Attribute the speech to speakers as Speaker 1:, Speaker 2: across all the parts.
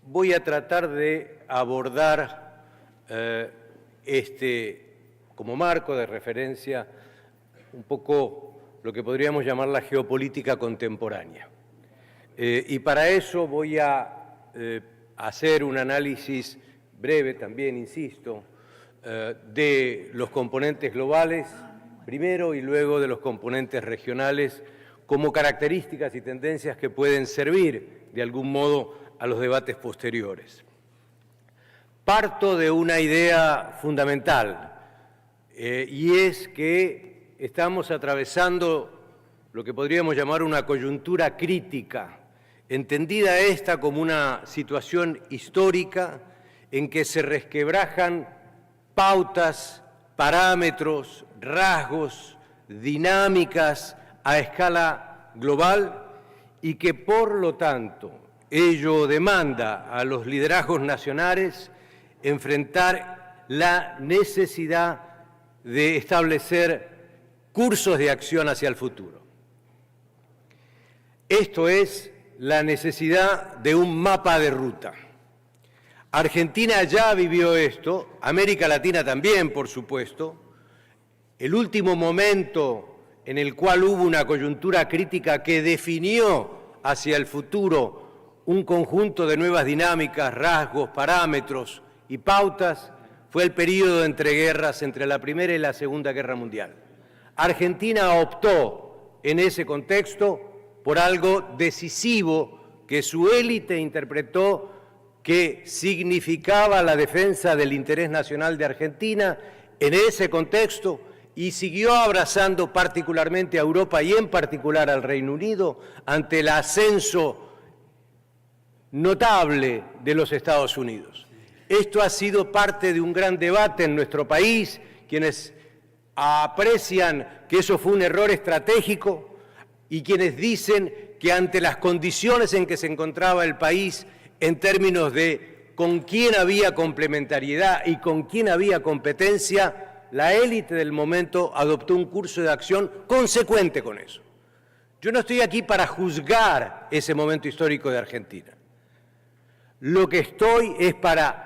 Speaker 1: voy a tratar de abordar como marco de referencia un poco lo que podríamos llamar la geopolítica contemporánea. Y para eso voy a hacer un análisis breve también, insisto, de los componentes globales primero y luego de los componentes regionales como características y tendencias que pueden servir de algún modo a los debates posteriores. Parto de una idea fundamental y es que estamos atravesando lo que podríamos llamar una coyuntura crítica, entendida esta como una situación histórica en que se resquebrajan pautas, parámetros, rasgos, dinámicas a escala global y que por lo tanto ello demanda a los liderazgos nacionales enfrentar la necesidad de establecer cursos de acción hacia el futuro. Esto es la necesidad de un mapa de ruta. Argentina ya vivió esto, América Latina también, por supuesto. El último momento en el cual hubo una coyuntura crítica que definió hacia el futuro un conjunto de nuevas dinámicas, rasgos, parámetros y pautas fue el período de entreguerras entre la Primera y la Segunda Guerra Mundial. Argentina optó en ese contexto por algo decisivo que su élite interpretó que significaba la defensa del interés nacional de Argentina en ese contexto y siguió abrazando particularmente a Europa y en particular al Reino Unido ante el ascenso notable de los Estados Unidos. Esto ha sido parte de un gran debate en nuestro país, quienes aprecian que eso fue un error estratégico y quienes dicen que ante las condiciones en que se encontraba el país en términos de con quién había complementariedad y con quién había competencia, la élite del momento adoptó un curso de acción consecuente con eso. Yo no estoy aquí para juzgar ese momento histórico de Argentina. Lo que estoy es para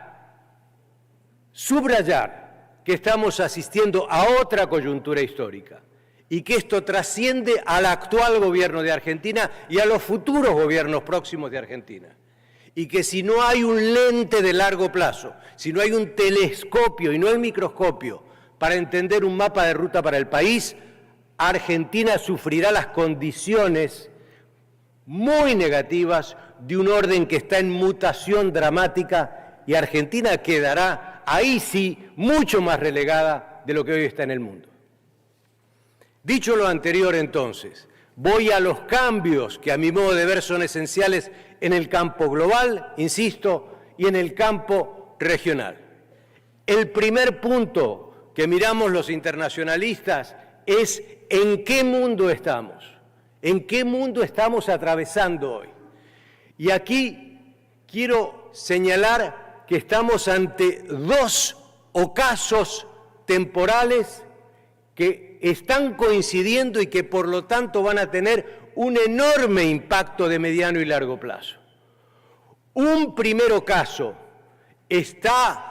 Speaker 1: subrayar que estamos asistiendo a otra coyuntura histórica y que esto trasciende al actual gobierno de Argentina y a los futuros gobiernos próximos de Argentina. Y que si no hay un lente de largo plazo, si no hay un telescopio y no el microscopio para entender un mapa de ruta para el país, Argentina sufrirá las condiciones muy negativas de un orden que está en mutación dramática y Argentina quedará ahí sí mucho más relegada de lo que hoy está en el mundo. Dicho lo anterior entonces, voy a los cambios que a mi modo de ver son esenciales en el campo global, insisto, y en el campo regional. El primer punto que miramos los internacionalistas es en qué mundo estamos atravesando hoy. Y aquí quiero señalar que estamos ante dos ocasos temporales que están coincidiendo y que por lo tanto van a tener un enorme impacto de mediano y largo plazo. Un primer ocaso está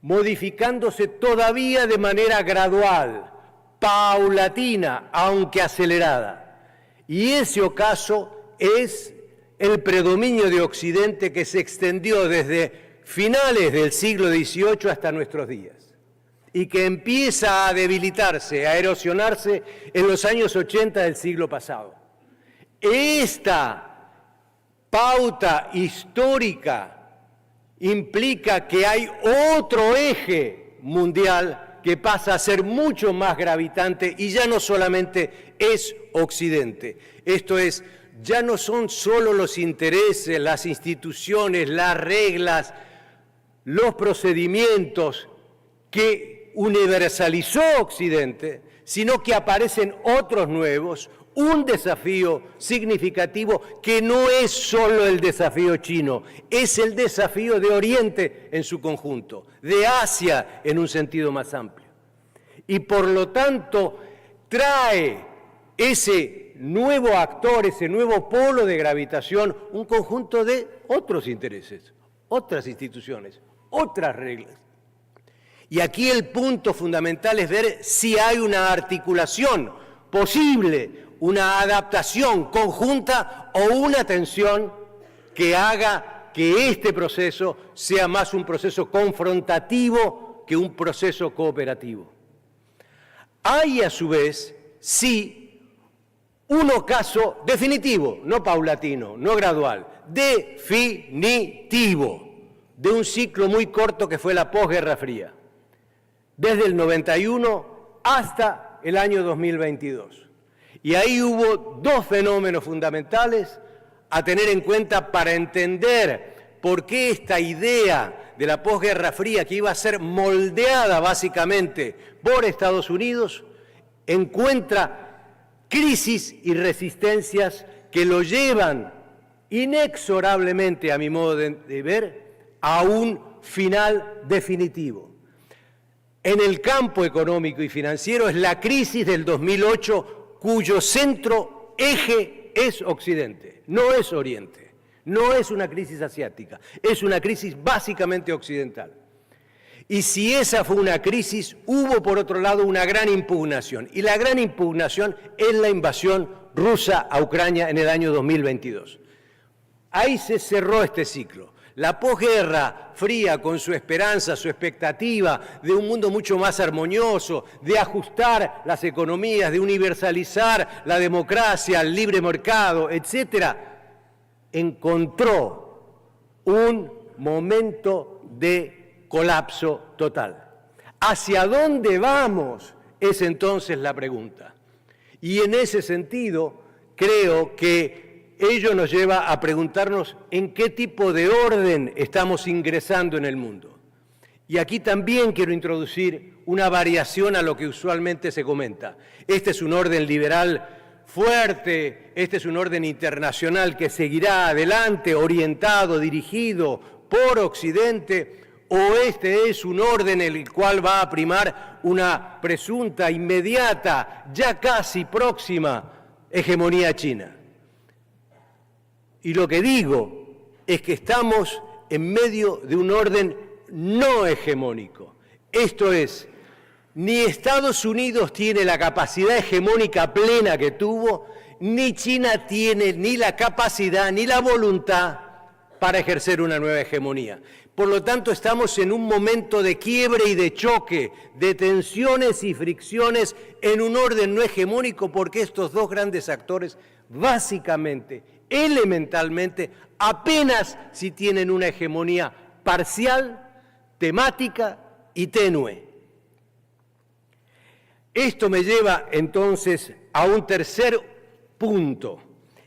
Speaker 1: modificándose todavía de manera gradual, paulatina, aunque acelerada. Y ese ocaso es el predominio de Occidente que se extendió desde finales del siglo XVIII hasta nuestros días y que empieza a debilitarse, a erosionarse en los años 80 del siglo pasado. Esta pauta histórica implica que hay otro eje mundial que pasa a ser mucho más gravitante y ya no solamente es Occidente. Esto es, ya no son solo los intereses, las instituciones, las reglas, los procedimientos que universalizó Occidente, sino que aparecen otros nuevos, un desafío significativo que no es solo el desafío chino, es el desafío de Oriente en su conjunto, de Asia en un sentido más amplio. Y por lo tanto trae ese nuevo actor, ese nuevo polo de gravitación, un conjunto de otros intereses, otras instituciones, otras reglas. Y aquí el punto fundamental es ver si hay una articulación posible, una adaptación conjunta o una tensión que haga que este proceso sea más un proceso confrontativo que un proceso cooperativo. Hay, a su vez, sí, un ocaso definitivo, no paulatino, no gradual, definitivo, de un ciclo muy corto que fue la posguerra fría, desde el 91 hasta el año 2022. Y ahí hubo dos fenómenos fundamentales a tener en cuenta para entender por qué esta idea de la posguerra fría, que iba a ser moldeada básicamente por Estados Unidos, encuentra crisis y resistencias que lo llevan inexorablemente, a mi modo de ver, a un final definitivo. En el campo económico y financiero es la crisis del 2008, cuyo centro, eje, es Occidente, no es Oriente, no es una crisis asiática, es una crisis básicamente occidental. Y si esa fue una crisis, hubo por otro lado una gran impugnación, y la gran impugnación es la invasión rusa a Ucrania en el año 2022. Ahí se cerró este ciclo. La posguerra fría, con su esperanza, su expectativa de un mundo mucho más armonioso, de ajustar las economías, de universalizar la democracia, el libre mercado, etcétera, encontró un momento de colapso total. ¿Hacia dónde vamos? Es entonces la pregunta. Y en ese sentido, creo que ello nos lleva a preguntarnos en qué tipo de orden estamos ingresando en el mundo. Y aquí también quiero introducir una variación a lo que usualmente se comenta. Este es un orden liberal fuerte, este es un orden internacional que seguirá adelante, orientado, dirigido por Occidente, o este es un orden en el cual va a primar una presunta, inmediata, ya casi próxima hegemonía china. Y lo que digo es que estamos en medio de un orden no hegemónico. Esto es, ni Estados Unidos tiene la capacidad hegemónica plena que tuvo, ni China tiene ni la capacidad ni la voluntad para ejercer una nueva hegemonía. Por lo tanto, estamos en un momento de quiebre y de choque, de tensiones y fricciones en un orden no hegemónico, porque estos dos grandes actores básicamente, elementalmente, apenas si tienen una hegemonía parcial, temática y tenue. Esto me lleva entonces a un tercer punto,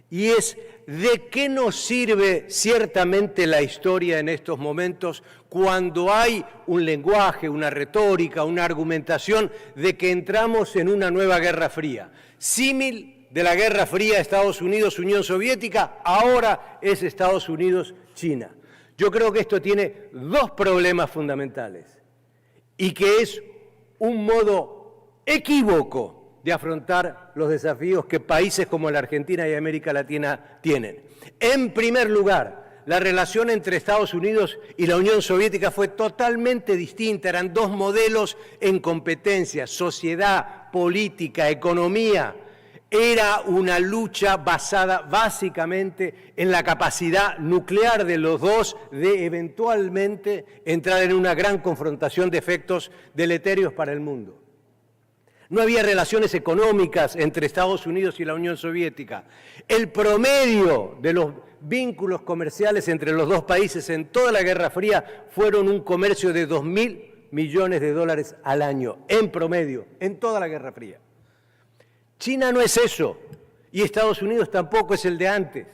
Speaker 1: y es de qué nos sirve ciertamente la historia en estos momentos cuando hay un lenguaje, una retórica, una argumentación de que entramos en una nueva Guerra Fría. Símil de la Guerra Fría Estados Unidos-Unión Soviética, ahora es Estados Unidos-China. Yo creo que esto tiene dos problemas fundamentales y que es un modo equívoco de afrontar los desafíos que países como la Argentina y América Latina tienen. En primer lugar, la relación entre Estados Unidos y la Unión Soviética fue totalmente distinta, eran dos modelos en competencia, sociedad, política, economía. Era una lucha basada básicamente en la capacidad nuclear de los dos de eventualmente entrar en una gran confrontación de efectos deleterios para el mundo. No había relaciones económicas entre Estados Unidos y la Unión Soviética. El promedio de los vínculos comerciales entre los dos países en toda la Guerra Fría fueron un comercio de 2.000 millones de dólares al año, en promedio, en toda la Guerra Fría. China no es eso, y Estados Unidos tampoco es el de antes.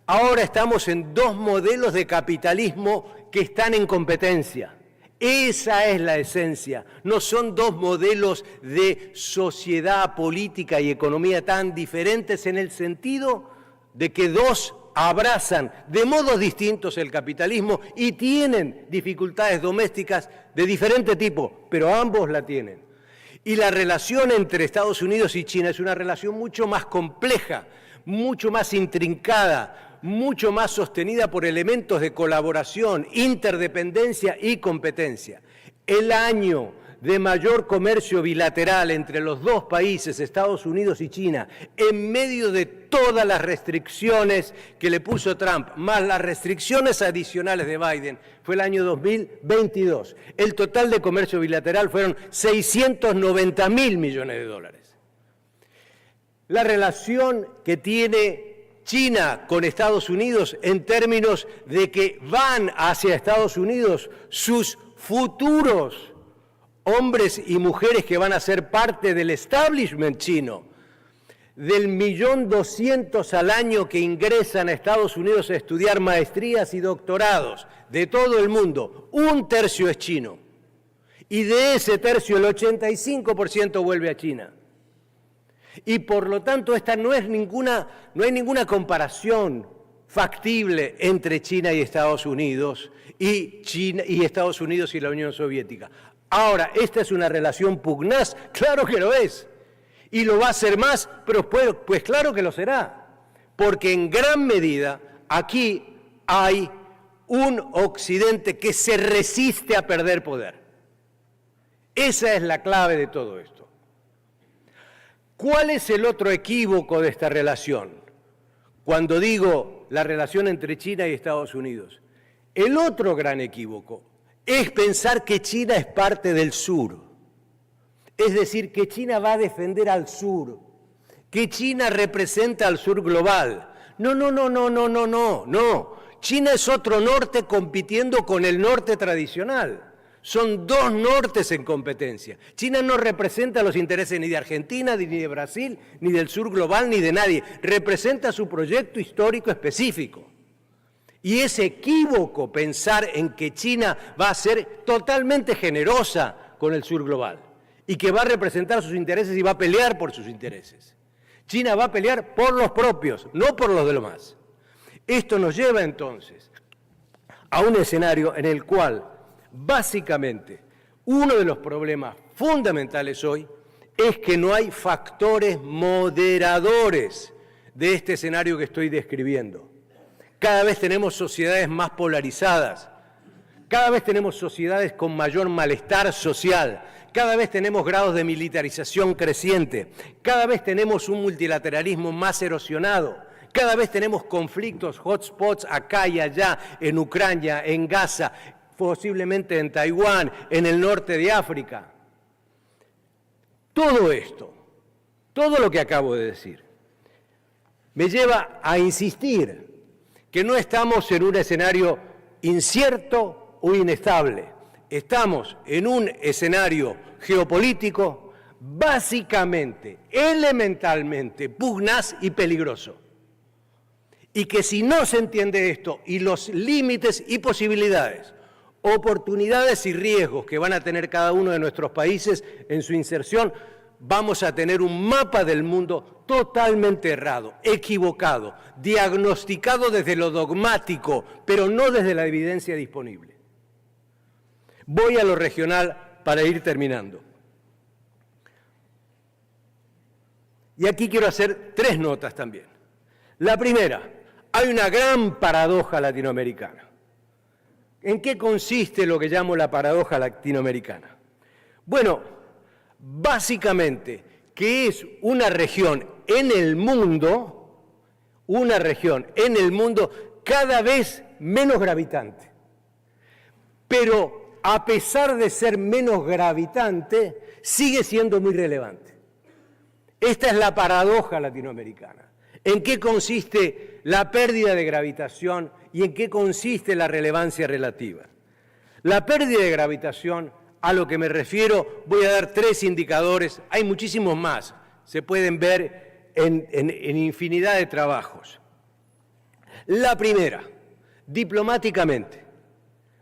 Speaker 1: Ahora estamos en dos modelos de capitalismo que están en competencia. Esa es la esencia. No son dos modelos de sociedad, política y economía tan diferentes en el sentido de que dos abrazan de modos distintos el capitalismo y tienen dificultades domésticas de diferente tipo, pero ambos la tienen. Y la relación entre Estados Unidos y China es una relación mucho más compleja, mucho más intrincada, mucho más sostenida por elementos de colaboración, interdependencia y competencia. El año de mayor comercio bilateral entre los dos países, Estados Unidos y China, en medio de todas las restricciones que le puso Trump, más las restricciones adicionales de Biden, fue el año 2022. El total de comercio bilateral fueron 690.000 millones de dólares. La relación que tiene China con Estados Unidos en términos de que van hacia Estados Unidos sus futuros hombres y mujeres que van a ser parte del establishment chino, del 1.200.000 al año que ingresan a Estados Unidos a estudiar maestrías y doctorados de todo el mundo, 1/3 es chino. Y de ese tercio el 85% vuelve a China. Y por lo tanto esta no hay ninguna comparación factible entre China y Estados Unidos y Estados Unidos y la Unión Soviética. Ahora, ¿esta es una relación pugnaz? Claro que lo es. Y lo va a ser más, pero pues claro que lo será. Porque en gran medida aquí hay un Occidente que se resiste a perder poder. Esa es la clave de todo esto. ¿Cuál es el otro equívoco de esta relación? Cuando digo la relación entre China y Estados Unidos. El otro gran equívoco es pensar que China es parte del sur. Es decir, que China va a defender al sur, que China representa al sur global. No. China es otro norte compitiendo con el norte tradicional. Son dos nortes en competencia. China no representa los intereses ni de Argentina, ni de Brasil, ni del sur global, ni de nadie. Representa su proyecto histórico específico. Y es equívoco pensar en que China va a ser totalmente generosa con el sur global y que va a representar sus intereses y va a pelear por sus intereses. China va a pelear por los propios, no por los de los demás. Esto nos lleva entonces a un escenario en el cual, básicamente, uno de los problemas fundamentales hoy es que no hay factores moderadores de este escenario que estoy describiendo. Cada vez tenemos sociedades más polarizadas, cada vez tenemos sociedades con mayor malestar social, cada vez tenemos grados de militarización creciente, cada vez tenemos un multilateralismo más erosionado, cada vez tenemos conflictos, hotspots acá y allá, en Ucrania, en Gaza, posiblemente en Taiwán, en el norte de África. Todo esto, todo lo que acabo de decir, me lleva a insistir que no estamos en un escenario incierto o inestable. Estamos en un escenario geopolítico básicamente, elementalmente, pugnaz y peligroso. Y que si no se entiende esto y los límites y posibilidades, oportunidades y riesgos que van a tener cada uno de nuestros países en su inserción, vamos a tener un mapa del mundo totalmente errado, equivocado, diagnosticado desde lo dogmático, pero no desde la evidencia disponible. Voy a lo regional para ir terminando. Y aquí quiero hacer 3 notas también. La primera, hay una gran paradoja latinoamericana. ¿En qué consiste lo que llamo la paradoja latinoamericana? Bueno, básicamente que es una región en el mundo cada vez menos gravitante. Pero a pesar de ser menos gravitante, sigue siendo muy relevante. Esta es la paradoja latinoamericana. ¿En qué consiste la pérdida de gravitación y en qué consiste la relevancia relativa? La pérdida de gravitación, a lo que me refiero, voy a dar 3 indicadores, hay muchísimos más, se pueden ver en infinidad de trabajos. La primera, diplomáticamente,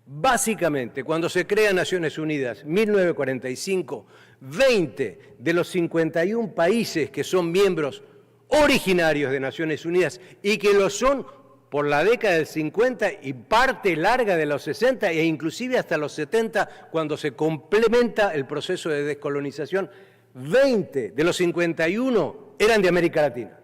Speaker 1: básicamente, cuando se crea Naciones Unidas, 1945, 20 de los 51 países que son miembros originarios de Naciones Unidas y que lo son por la década del 50 y parte larga de los 60 e inclusive hasta los 70, cuando se complementa el proceso de descolonización, 20 de los 51 eran de América Latina.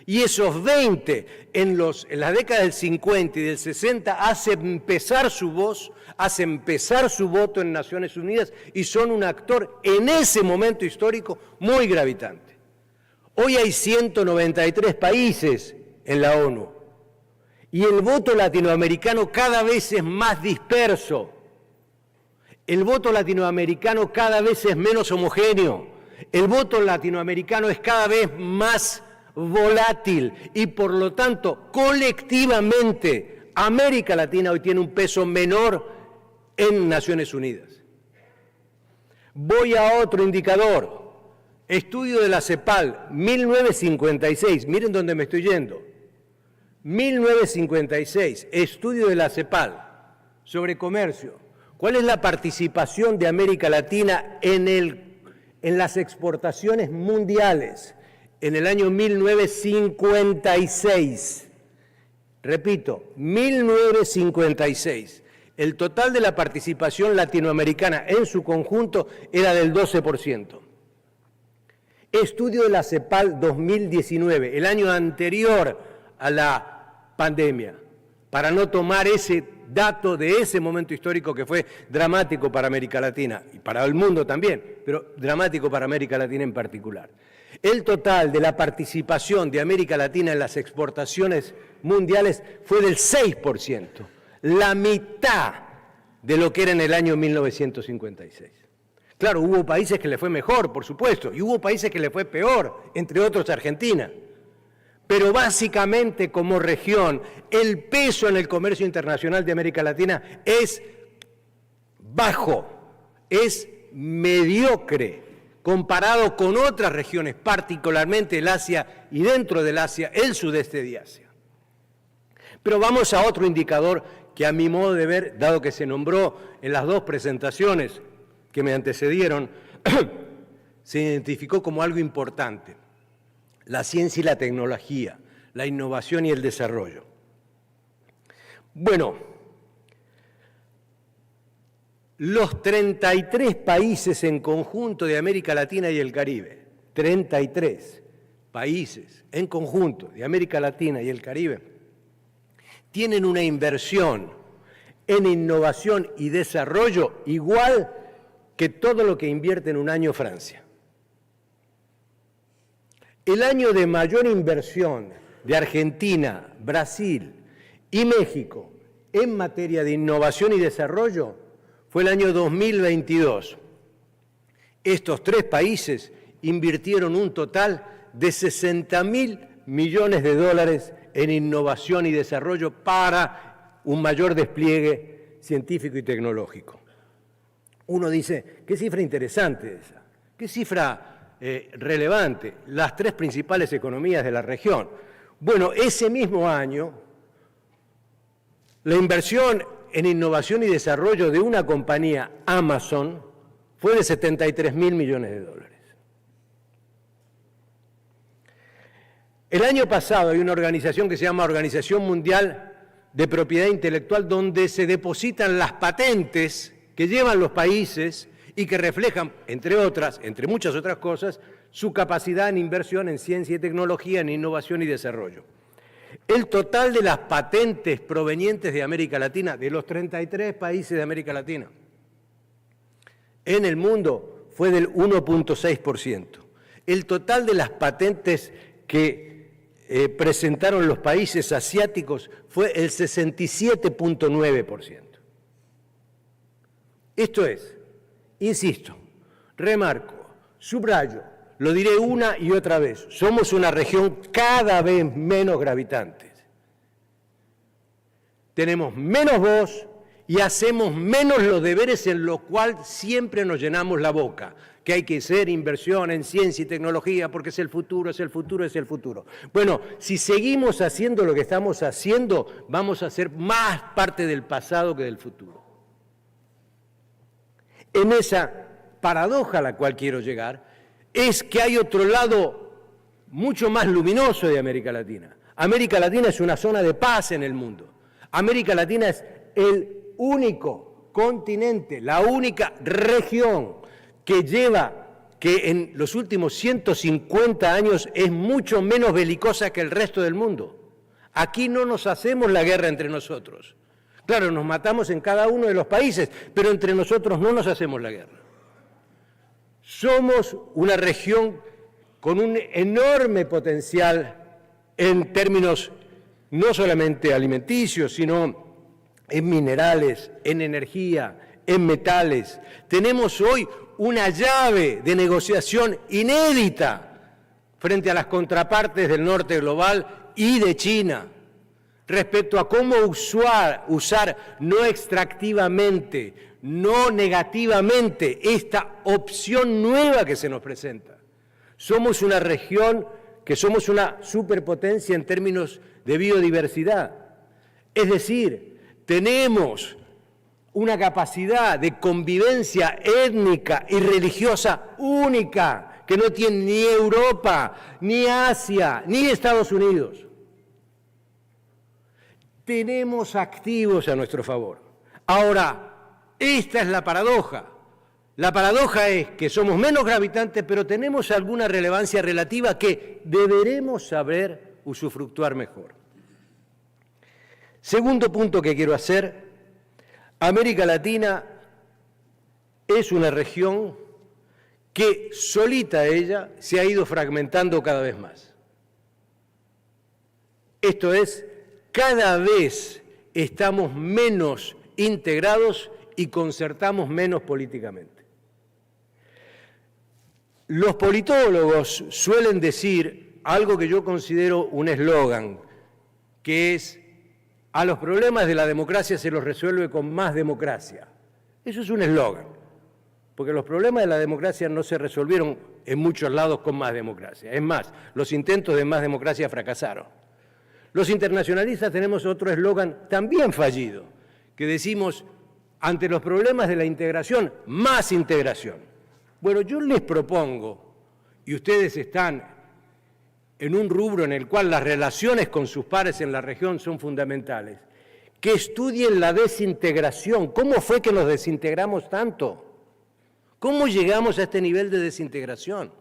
Speaker 1: Y esos 20 en las décadas del 50 y del 60 hacen empezar su voz, hacen empezar su voto en Naciones Unidas y son un actor en ese momento histórico muy gravitante. Hoy hay 193 países en la ONU y el voto latinoamericano cada vez es más disperso. El voto latinoamericano cada vez es menos homogéneo. El voto latinoamericano es cada vez más volátil y por lo tanto colectivamente América Latina hoy tiene un peso menor en Naciones Unidas. Voy a otro indicador, estudio de la CEPAL, 1956, miren dónde me estoy yendo, 1956, estudio de la CEPAL sobre comercio. ¿Cuál es la participación de América Latina en las exportaciones mundiales? En el año 1956, repito, 1956, el total de la participación latinoamericana en su conjunto era del 12%. Estudio de la CEPAL 2019, el año anterior a la pandemia, para no tomar ese dato de ese momento histórico que fue dramático para América Latina y para el mundo también, pero dramático para América Latina en particular. El total de la participación de América Latina en las exportaciones mundiales fue del 6%, la mitad de lo que era en el año 1956. Claro, hubo países que le fue mejor, por supuesto, y hubo países que le fue peor, entre otros Argentina. Pero básicamente como región, el peso en el comercio internacional de América Latina es bajo, es mediocre, comparado con otras regiones, particularmente el Asia y dentro del Asia, el sudeste de Asia. Pero vamos a otro indicador que a mi modo de ver, dado que se nombró en las dos presentaciones que me antecedieron, se identificó como algo importante: la ciencia y la tecnología, la innovación y el desarrollo. Bueno, los 33 países en conjunto de América Latina y el Caribe, 33 países en conjunto de América Latina y el Caribe, tienen una inversión en innovación y desarrollo igual que todo lo que invierte en un año Francia. El año de mayor inversión de Argentina, Brasil y México en materia de innovación y desarrollo fue el año 2022. Estos tres países invirtieron un total de $60.000 millones en innovación y desarrollo para un mayor despliegue científico y tecnológico. Uno dice, qué cifra interesante esa, qué cifra relevante, las tres principales economías de la región. Bueno, ese mismo año, la inversión en innovación y desarrollo de una compañía, Amazon, fue de $73.000 millones. El año pasado hay una organización que se llama Organización Mundial de Propiedad Intelectual, donde se depositan las patentes que llevan los países y que reflejan, entre muchas otras cosas, su capacidad en inversión en ciencia y tecnología, en innovación y desarrollo. El total de las patentes provenientes de América Latina, de los 33 países de América Latina, en el mundo fue del 1.6%. El total de las patentes que presentaron los países asiáticos fue el 67.9%. Esto es, insisto, remarco, subrayo, lo diré una y otra vez, somos una región cada vez menos gravitante. Tenemos menos voz y hacemos menos los deberes en lo cual siempre nos llenamos la boca, que hay que hacer inversión en ciencia y tecnología porque es el futuro, es el futuro, es el futuro. Bueno, si seguimos haciendo lo que estamos haciendo, vamos a ser más parte del pasado que del futuro. En esa paradoja a la cual quiero llegar, es que hay otro lado mucho más luminoso de América Latina. América Latina es una zona de paz en el mundo. América Latina es el único continente, la única región que lleva que en los últimos 150 años es mucho menos belicosa que el resto del mundo. Aquí no nos hacemos la guerra entre nosotros. Claro, nos matamos en cada uno de los países, pero entre nosotros no nos hacemos la guerra. Somos una región con un enorme potencial en términos no solamente alimenticios, sino en minerales, en energía, en metales. Tenemos hoy una llave de negociación inédita frente a las contrapartes del norte global y de China respecto a cómo usar no extractivamente, no negativamente esta opción nueva que se nos presenta. Somos una región que somos una superpotencia en términos de biodiversidad. Es decir, tenemos una capacidad de convivencia étnica y religiosa única que no tiene ni Europa, ni Asia, ni Estados Unidos. Tenemos activos a nuestro favor. Ahora, esta es la paradoja. La paradoja es que somos menos gravitantes, pero tenemos alguna relevancia relativa que deberemos saber usufructuar mejor. Segundo punto que quiero hacer, América Latina es una región que solita ella se ha ido fragmentando cada vez más. Esto es, cada vez estamos menos integrados y concertamos menos políticamente. Los politólogos suelen decir algo que yo considero un eslogan, que es: a los problemas de la democracia se los resuelve con más democracia. Eso es un eslogan, porque los problemas de la democracia no se resolvieron en muchos lados con más democracia. Es más, los intentos de más democracia fracasaron. Los internacionalistas tenemos otro eslogan también fallido, que decimos: ante los problemas de la integración, más integración. Bueno, yo les propongo, y ustedes están en un rubro en el cual las relaciones con sus pares en la región son fundamentales, que estudien la desintegración. ¿Cómo fue que nos desintegramos tanto? ¿Cómo llegamos a este nivel de desintegración?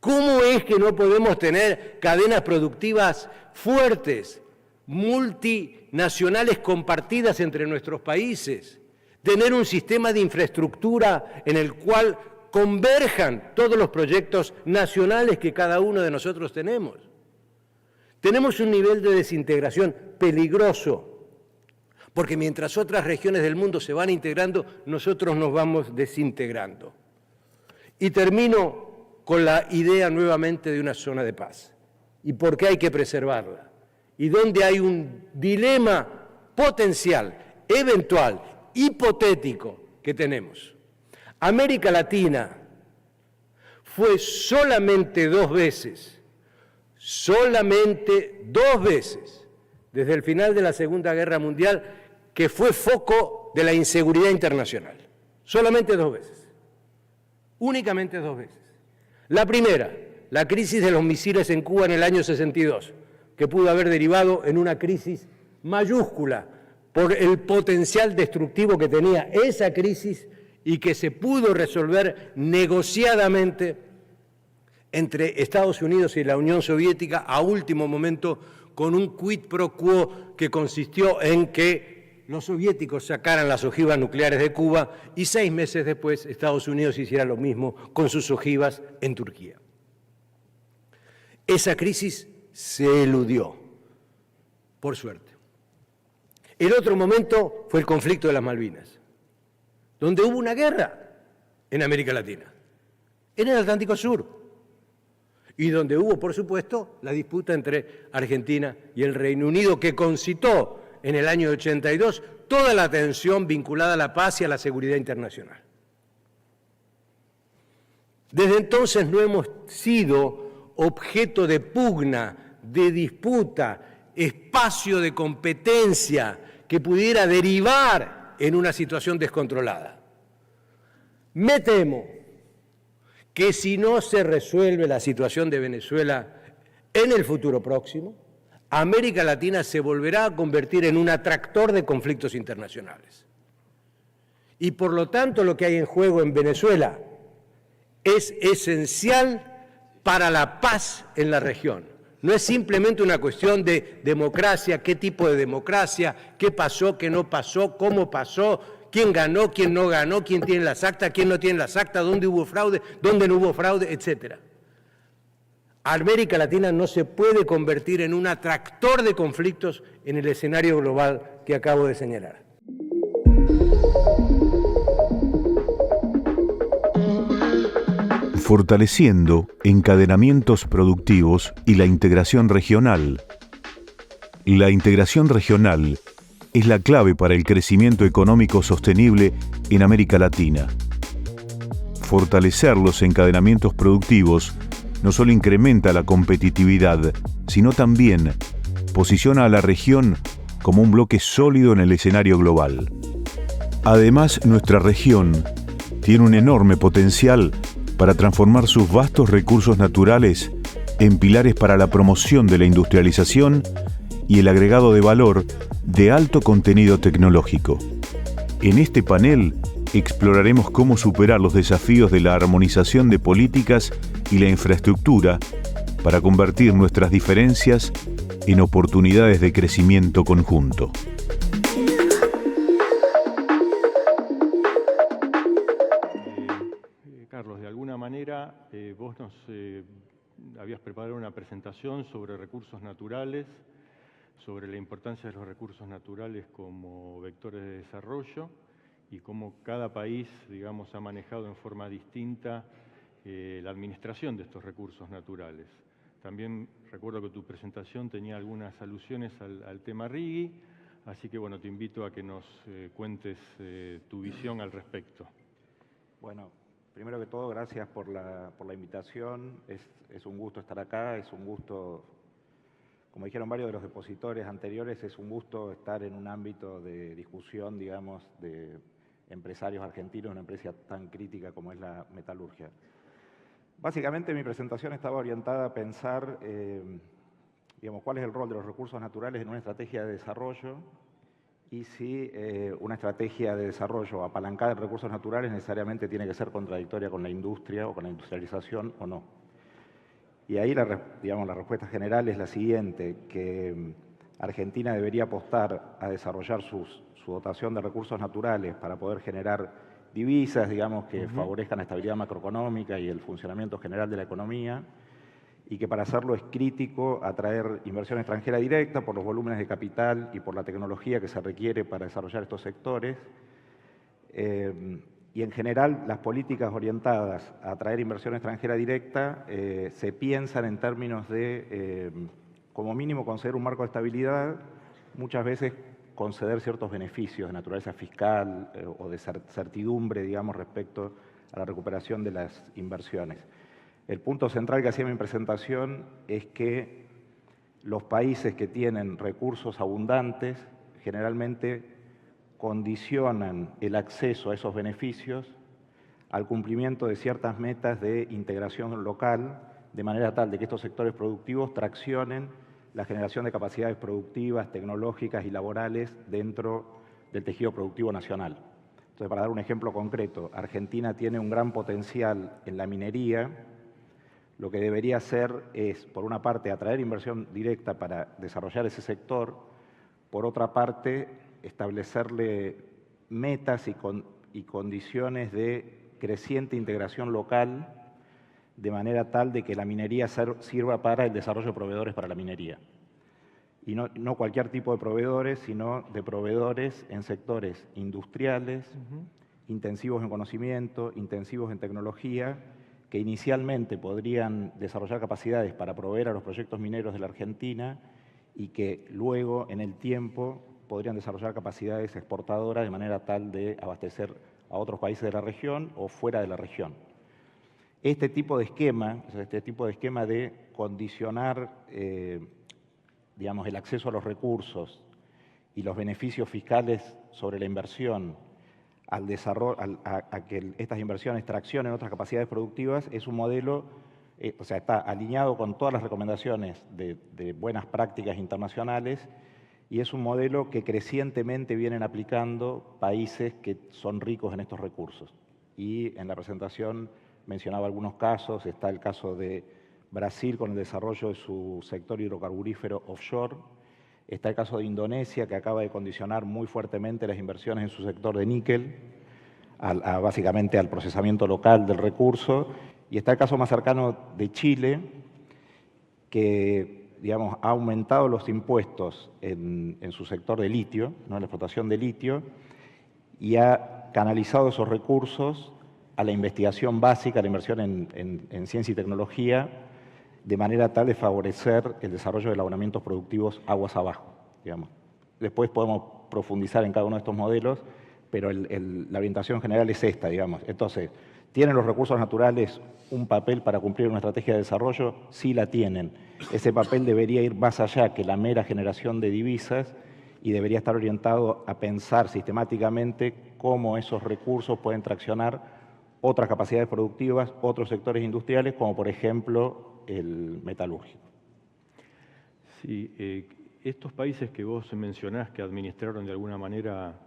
Speaker 1: ¿Cómo es que no podemos tener cadenas productivas fuertes, multinacionales compartidas entre nuestros países? Tener un sistema de infraestructura en el cual converjan todos los proyectos nacionales que cada uno de nosotros tenemos. Tenemos un nivel de desintegración peligroso, porque mientras otras regiones del mundo se van integrando, nosotros nos vamos desintegrando. Y termino con la idea nuevamente de una zona de paz, y por qué hay que preservarla, y donde hay un dilema potencial, eventual, hipotético que tenemos. América Latina fue solamente dos veces, desde el final de la Segunda Guerra Mundial, que fue foco de la inseguridad internacional. Solamente dos veces. Únicamente dos veces. La primera, la crisis de los misiles en Cuba en el año 62, que pudo haber derivado en una crisis mayúscula por el potencial destructivo que tenía esa crisis y que se pudo resolver negociadamente entre Estados Unidos y la Unión Soviética a último momento con un quid pro quo que consistió en que los soviéticos sacaran las ojivas nucleares de Cuba y 6 meses después Estados Unidos hiciera lo mismo con sus ojivas en Turquía. Esa crisis se eludió, por suerte. El otro momento fue el conflicto de las Malvinas, donde hubo una guerra en América Latina, en el Atlántico Sur, y donde hubo, por supuesto, la disputa entre Argentina y el Reino Unido, que concitó en el año 82 toda la tensión vinculada a la paz y a la seguridad internacional. Desde entonces no hemos sido objeto de pugna, de disputa, espacio de competencia que pudiera derivar en una situación descontrolada. Me temo que si no se resuelve la situación de Venezuela en el futuro próximo, América Latina se volverá a convertir en un atractor de conflictos internacionales. Y por lo tanto lo que hay en juego en Venezuela es esencial para la paz en la región. No es simplemente una cuestión de democracia, qué tipo de democracia, qué pasó, qué no pasó, cómo pasó, quién ganó, quién no ganó, quién tiene las actas, quién no tiene las actas, dónde hubo fraude, dónde no hubo fraude, etc. América Latina no se puede convertir en un atractor de conflictos en el escenario global que acabo de señalar.
Speaker 2: Fortaleciendo encadenamientos productivos y la integración regional. La integración regional es la clave para el crecimiento económico sostenible en América Latina. Fortalecer los encadenamientos productivos no solo incrementa la competitividad, sino también posiciona a la región como un bloque sólido en el escenario global. Además, nuestra región tiene un enorme potencial para transformar sus vastos recursos naturales en pilares para la promoción de la industrialización y el agregado de valor de alto contenido tecnológico. En este panel exploraremos cómo superar los desafíos de la armonización de políticas y la infraestructura para convertir nuestras diferencias en oportunidades de crecimiento conjunto.
Speaker 3: Carlos, de alguna manera vos nos habías preparado una presentación sobre recursos naturales, sobre la importancia de los recursos naturales como vectores de desarrollo y cómo cada país, digamos, ha manejado en forma distinta la administración de estos recursos naturales. También recuerdo que tu presentación tenía algunas alusiones al tema RIGI, así que bueno, te invito a que nos cuentes tu visión al respecto.
Speaker 4: Bueno, primero que todo, gracias por la invitación. Es un gusto estar acá, es un gusto, como dijeron varios de los depositores anteriores, es un gusto estar en un ámbito de discusión, digamos, de empresarios argentinos, una empresa tan crítica como es la metalurgia. Básicamente mi presentación estaba orientada a pensar, digamos, cuál es el rol de los recursos naturales en una estrategia de desarrollo y si una estrategia de desarrollo apalancada en recursos naturales necesariamente tiene que ser contradictoria con la industria o con la industrialización o no. Y ahí la respuesta general es la siguiente, que Argentina debería apostar a desarrollar su dotación de recursos naturales para poder generar divisas, digamos, que favorezcan la estabilidad macroeconómica y el funcionamiento general de la economía, y que para hacerlo es crítico atraer inversión extranjera directa por los volúmenes de capital y por la tecnología que se requiere para desarrollar estos sectores. Y en general las políticas orientadas a atraer inversión extranjera directa se piensan en términos de, como mínimo, conceder un marco de estabilidad, muchas veces conceder ciertos beneficios de naturaleza fiscal o de certidumbre, digamos, respecto a la recuperación de las inversiones. El punto central que hacía mi presentación es que los países que tienen recursos abundantes generalmente condicionan el acceso a esos beneficios al cumplimiento de ciertas metas de integración local, de manera tal de que estos sectores productivos traccionen la generación de capacidades productivas, tecnológicas y laborales dentro del tejido productivo nacional. Entonces, para dar un ejemplo concreto, Argentina tiene un gran potencial en la minería. Lo que debería hacer es, por una parte, atraer inversión directa para desarrollar ese sector, por otra parte, establecerle metas y condiciones de creciente integración local, de manera tal de que la minería sirva para el desarrollo de proveedores para la minería. Y no cualquier tipo de proveedores, sino de proveedores en sectores industriales, intensivos en conocimiento, intensivos en tecnología, que inicialmente podrían desarrollar capacidades para proveer a los proyectos mineros de la Argentina y que luego, en el tiempo, podrían desarrollar capacidades exportadoras de manera tal de abastecer a otros países de la región o fuera de la región. Este tipo de esquema, de condicionar, digamos, el acceso a los recursos y los beneficios fiscales sobre la inversión al desarrollo, a que estas inversiones traccionen otras capacidades productivas, es un modelo, está alineado con todas las recomendaciones de buenas prácticas internacionales y es un modelo que crecientemente vienen aplicando países que son ricos en estos recursos. Y en la presentación mencionaba algunos casos, está el caso de Brasil con el desarrollo de su sector hidrocarburífero offshore, está el caso de Indonesia, que acaba de condicionar muy fuertemente las inversiones en su sector de níquel, básicamente al procesamiento local del recurso, y está el caso más cercano de Chile, que digamos, ha aumentado los impuestos en su sector de litio, ¿no?, en la explotación de litio, y ha canalizado esos recursos a la investigación básica, a la inversión en ciencia y tecnología, de manera tal de favorecer el desarrollo de elaboramientos productivos aguas abajo, digamos. Después podemos profundizar en cada uno de estos modelos, pero la orientación general es esta, digamos. Entonces, ¿tienen los recursos naturales un papel para cumplir una estrategia de desarrollo? Sí la tienen. Ese papel debería ir más allá que la mera generación de divisas y debería estar orientado a pensar sistemáticamente cómo esos recursos pueden traccionar otras capacidades productivas, otros sectores industriales, como por ejemplo el metalúrgico.
Speaker 3: Sí, estos países que vos mencionás que administraron de alguna manera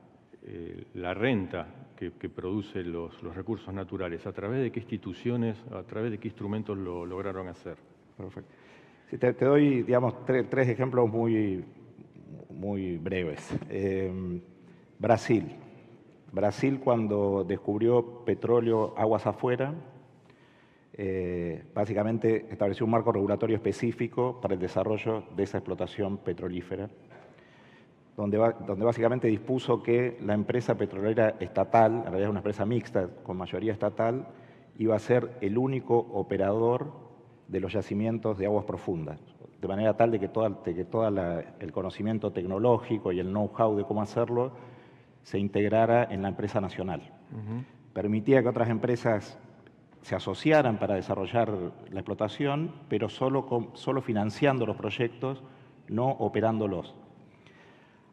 Speaker 3: la renta que produce los recursos naturales, ¿a través de qué instituciones, a través de qué instrumentos lo lograron hacer?
Speaker 4: Perfecto. Sí, te doy, digamos, tres ejemplos muy breves. Brasil. Brasil, cuando descubrió petróleo aguas afuera, básicamente estableció un marco regulatorio específico para el desarrollo de esa explotación petrolífera, donde básicamente dispuso que la empresa petrolera estatal, en realidad es una empresa mixta con mayoría estatal, iba a ser el único operador de los yacimientos de aguas profundas, de manera tal de que todo el conocimiento tecnológico y el know-how de cómo hacerlo se integrara en la empresa nacional. Permitía que otras empresas se asociaran para desarrollar la explotación, pero solo financiando los proyectos, no operándolos.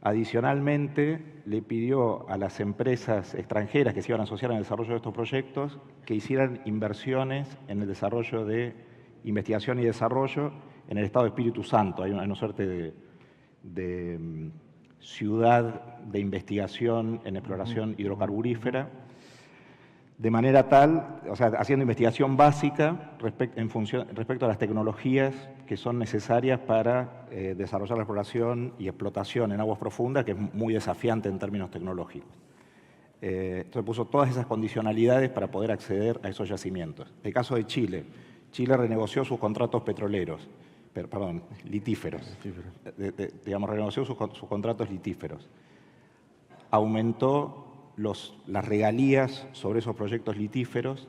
Speaker 4: Adicionalmente, le pidió a las empresas extranjeras que se iban a asociar en el desarrollo de estos proyectos que hicieran inversiones en el desarrollo de investigación y desarrollo en el estado de Espíritu Santo. Hay una suerte de ciudad de investigación en exploración hidrocarburífera, de manera tal, o sea, haciendo investigación básica respecto a las tecnologías que son necesarias para desarrollar la exploración y explotación en aguas profundas, que es muy desafiante en términos tecnológicos. Entonces puso todas esas condicionalidades para poder acceder a esos yacimientos. El caso de Chile. Chile renegoció sus contratos litíferos. Digamos, renegoció sus contratos litíferos. Aumentó las regalías sobre esos proyectos litíferos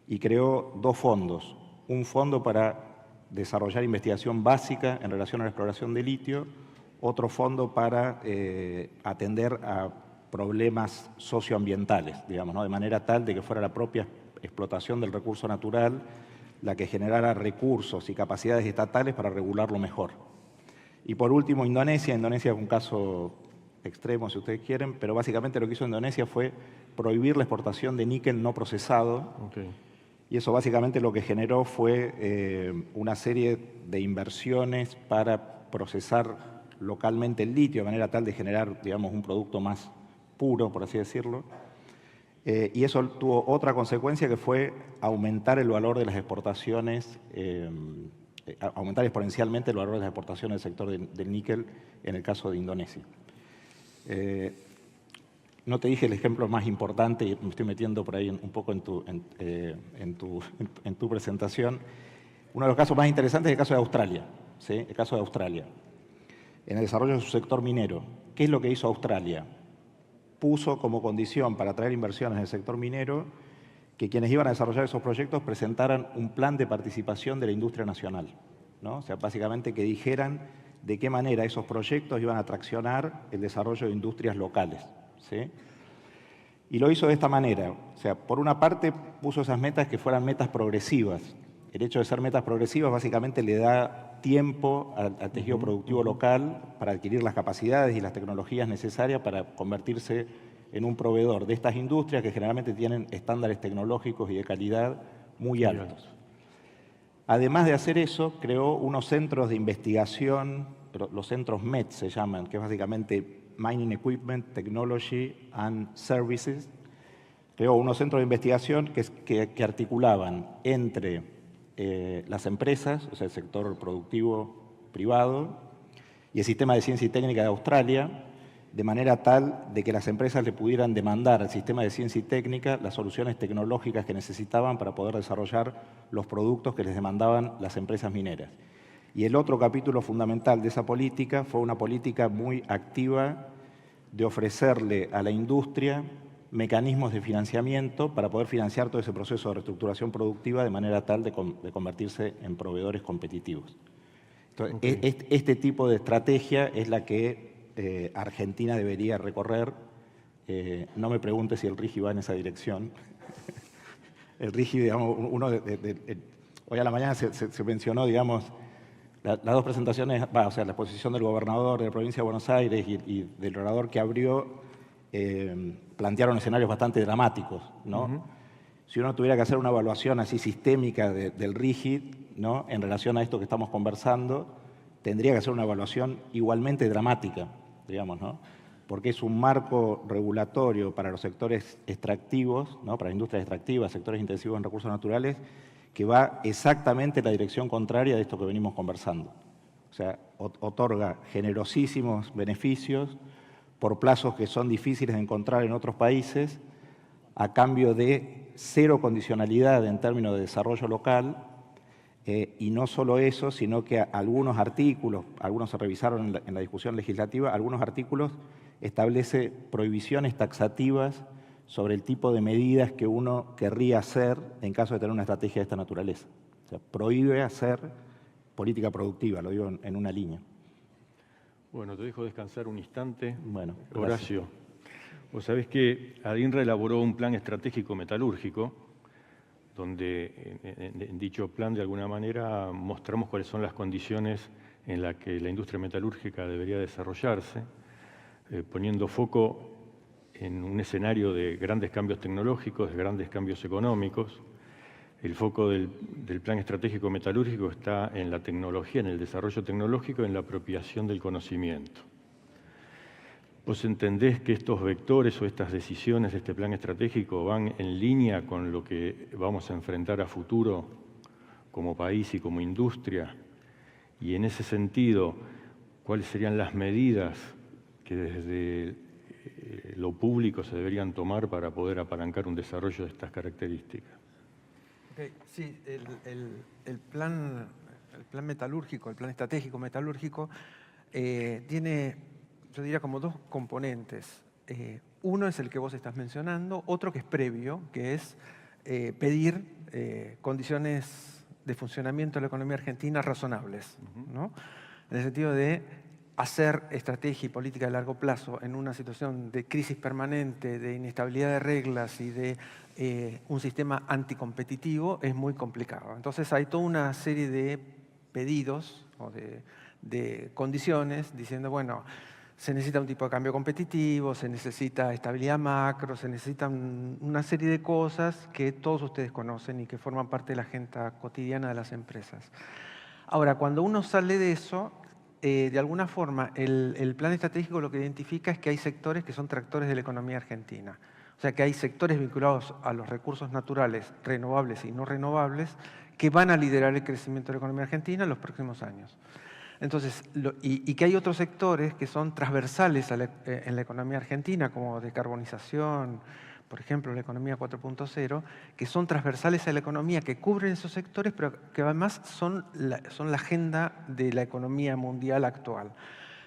Speaker 4: y creó dos fondos. Un fondo para desarrollar investigación básica en relación a la exploración de litio, otro fondo para atender a problemas socioambientales, digamos, ¿no?, de manera tal de que fuera la propia explotación del recurso natural la que generara recursos y capacidades estatales para regularlo mejor. Y por último, Indonesia. Indonesia es un caso extremo, si ustedes quieren, pero básicamente lo que hizo Indonesia fue prohibir la exportación de níquel no procesado. Y eso básicamente lo que generó fue una serie de inversiones para procesar localmente el litio de manera tal de generar, digamos, un producto más puro, por así decirlo. Y eso tuvo otra consecuencia, que fue aumentar el valor de las exportaciones, aumentar exponencialmente el valor de las exportaciones del sector del níquel en el caso de Indonesia. No te dije el ejemplo más importante, y me estoy metiendo por ahí un poco en tu presentación. Uno de los casos más interesantes es el caso de Australia, ¿sí? El caso de Australia. En el desarrollo de su sector minero, ¿qué es lo que hizo Australia? Puso como condición para atraer inversiones en el sector minero que quienes iban a desarrollar esos proyectos presentaran un plan de participación de la industria nacional, ¿no? O sea, básicamente que dijeran de qué manera esos proyectos iban a traccionar el desarrollo de industrias locales, ¿sí? Y lo hizo de esta manera. O sea, por una parte puso esas metas que fueran metas progresivas. El hecho de ser metas progresivas básicamente le da tiempo al tejido productivo local para adquirir las capacidades y las tecnologías necesarias para convertirse en un proveedor de estas industrias que generalmente tienen estándares tecnológicos y de calidad muy altos. Además de hacer eso, creó unos centros de investigación, los centros MET se llaman, que es básicamente Mining Equipment, Technology and Services, creó unos centros de investigación que articulaban entre las empresas, o sea, el sector productivo privado, y el sistema de ciencia y técnica de Australia, de manera tal de que las empresas le pudieran demandar al sistema de ciencia y técnica las soluciones tecnológicas que necesitaban para poder desarrollar los productos que les demandaban las empresas mineras. Y el otro capítulo fundamental de esa política fue una política muy activa de ofrecerle a la industria mecanismos de financiamiento para poder financiar todo ese proceso de reestructuración productiva de manera tal de convertirse en proveedores competitivos. Entonces, okay, este tipo de estrategia es la que Argentina debería recorrer. No me pregunte si el RIGI va en esa dirección. El RIGI, digamos, hoy a la mañana se mencionó, digamos, las dos presentaciones, o sea, la exposición del gobernador de la provincia de Buenos Aires y del orador que abrió, plantearon escenarios bastante dramáticos, ¿no? Si uno tuviera que hacer una evaluación así sistémica del RIGI, ¿no?, en relación a esto que estamos conversando, tendría que hacer una evaluación igualmente dramática, digamos, ¿no? Porque es un marco regulatorio para los sectores extractivos, ¿no?, para industrias extractivas, sectores intensivos en recursos naturales, que va exactamente en la dirección contraria de esto que venimos conversando. O sea, otorga generosísimos beneficios por plazos que son difíciles de encontrar en otros países, a cambio de cero condicionalidad en términos de desarrollo local, y no solo eso, sino que algunos artículos, algunos se revisaron en la discusión legislativa, algunos artículos establece prohibiciones taxativas sobre el tipo de medidas que uno querría hacer en caso de tener una estrategia de esta naturaleza. O sea, prohíbe hacer política productiva, lo digo en una línea.
Speaker 3: Bueno, te dejo descansar un instante.
Speaker 4: Bueno,
Speaker 3: Horacio, vos sabés que ADINRA elaboró un plan estratégico metalúrgico, donde en dicho plan, de alguna manera, mostramos cuáles son las condiciones en las que la industria metalúrgica debería desarrollarse, poniendo foco en un escenario de grandes cambios tecnológicos, de grandes cambios económicos. El foco del plan estratégico metalúrgico está en la tecnología, en el desarrollo tecnológico, en la apropiación del conocimiento. ¿Vos entendés que estos vectores o estas decisiones de este plan estratégico van en línea con lo que vamos a enfrentar a futuro como país y como industria? Y en ese sentido, ¿cuáles serían las medidas que desde lo público se deberían tomar para poder apalancar un desarrollo de estas características?
Speaker 5: Okay, sí, el plan metalúrgico, el plan estratégico metalúrgico, tiene, yo diría, como dos componentes. Uno es el que vos estás mencionando, otro que es previo, que es pedir condiciones de funcionamiento de la economía argentina razonables, ¿no? En el sentido de hacer estrategia y política de largo plazo en una situación de crisis permanente, de inestabilidad de reglas y de un sistema anticompetitivo es muy complicado. Entonces hay toda una serie de pedidos o de condiciones diciendo, bueno, se necesita un tipo de cambio competitivo, se necesita estabilidad macro, se necesitan una serie de cosas que todos ustedes conocen y que forman parte de la agenda cotidiana de las empresas. Ahora, cuando uno sale de eso, de alguna forma, el plan estratégico lo que identifica es que hay sectores que son tractores de la economía argentina. O sea, que hay sectores vinculados a los recursos naturales, renovables y no renovables, que van a liderar el crecimiento de la economía argentina en los próximos años. Entonces, y que hay otros sectores que son transversales en la economía argentina, como descarbonización, por ejemplo, la economía 4.0, que son transversales a la economía, que cubren esos sectores, pero que además son la agenda de la economía mundial actual.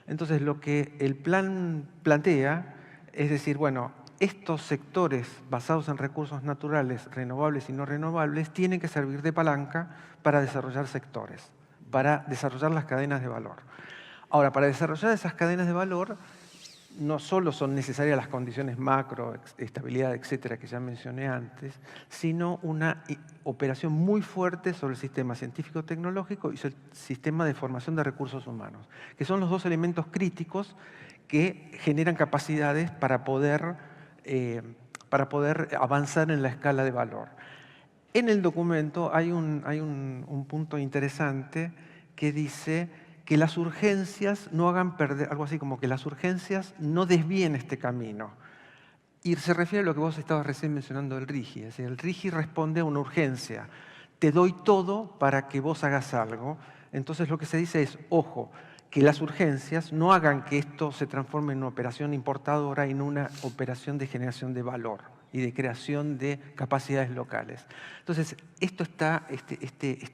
Speaker 5: Entonces, lo que el plan plantea es decir, bueno, estos sectores basados en recursos naturales, renovables y no renovables, tienen que servir de palanca para desarrollar sectores, para desarrollar las cadenas de valor. Ahora, para desarrollar esas cadenas de valor, no solo son necesarias las condiciones macro, estabilidad, etcétera, que ya mencioné antes, sino una operación muy fuerte sobre el sistema científico-tecnológico y el sistema de formación de recursos humanos, que son los dos elementos críticos que generan capacidades para poder avanzar en la escala de valor. En el documento hay un punto interesante que dice que las urgencias no hagan perder, algo así como que las urgencias no desvíen este camino. Y se refiere a lo que vos estabas recién mencionando del RIGI. Es decir, el RIGI responde a una urgencia. Te doy todo para que vos hagas algo. Entonces lo que se dice es, ojo, que las urgencias no hagan que esto se transforme en una operación importadora y en una operación de generación de valor y de creación de capacidades locales. Entonces, esta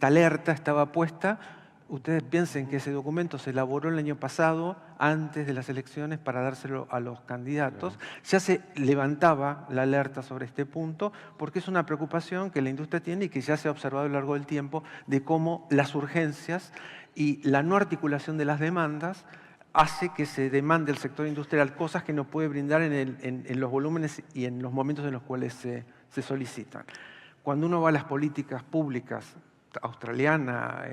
Speaker 5: alerta estaba puesta. Ustedes piensen que ese documento se elaboró el año pasado, antes de las elecciones, para dárselo a los candidatos. Ya se levantaba la alerta sobre este punto, porque es una preocupación que la industria tiene y que ya se ha observado a lo largo del tiempo, de cómo las urgencias y la no articulación de las demandas hace que se demande al sector industrial cosas que no puede brindar en los volúmenes y en los momentos en los cuales se solicitan. Cuando uno va a las políticas públicas australiana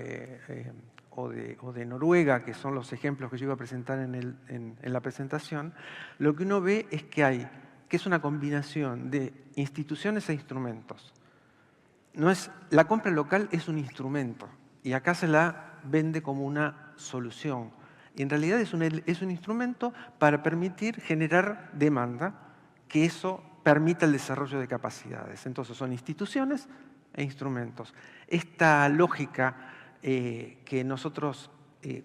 Speaker 5: o de Noruega, que son los ejemplos que yo iba a presentar en la presentación, lo que uno ve es que es una combinación de instituciones e instrumentos. La compra local es un instrumento y acá se la vende como una solución. En realidad es un instrumento para permitir generar demanda, que eso permita el desarrollo de capacidades. Entonces son instituciones e instrumentos. Esta lógica que nosotros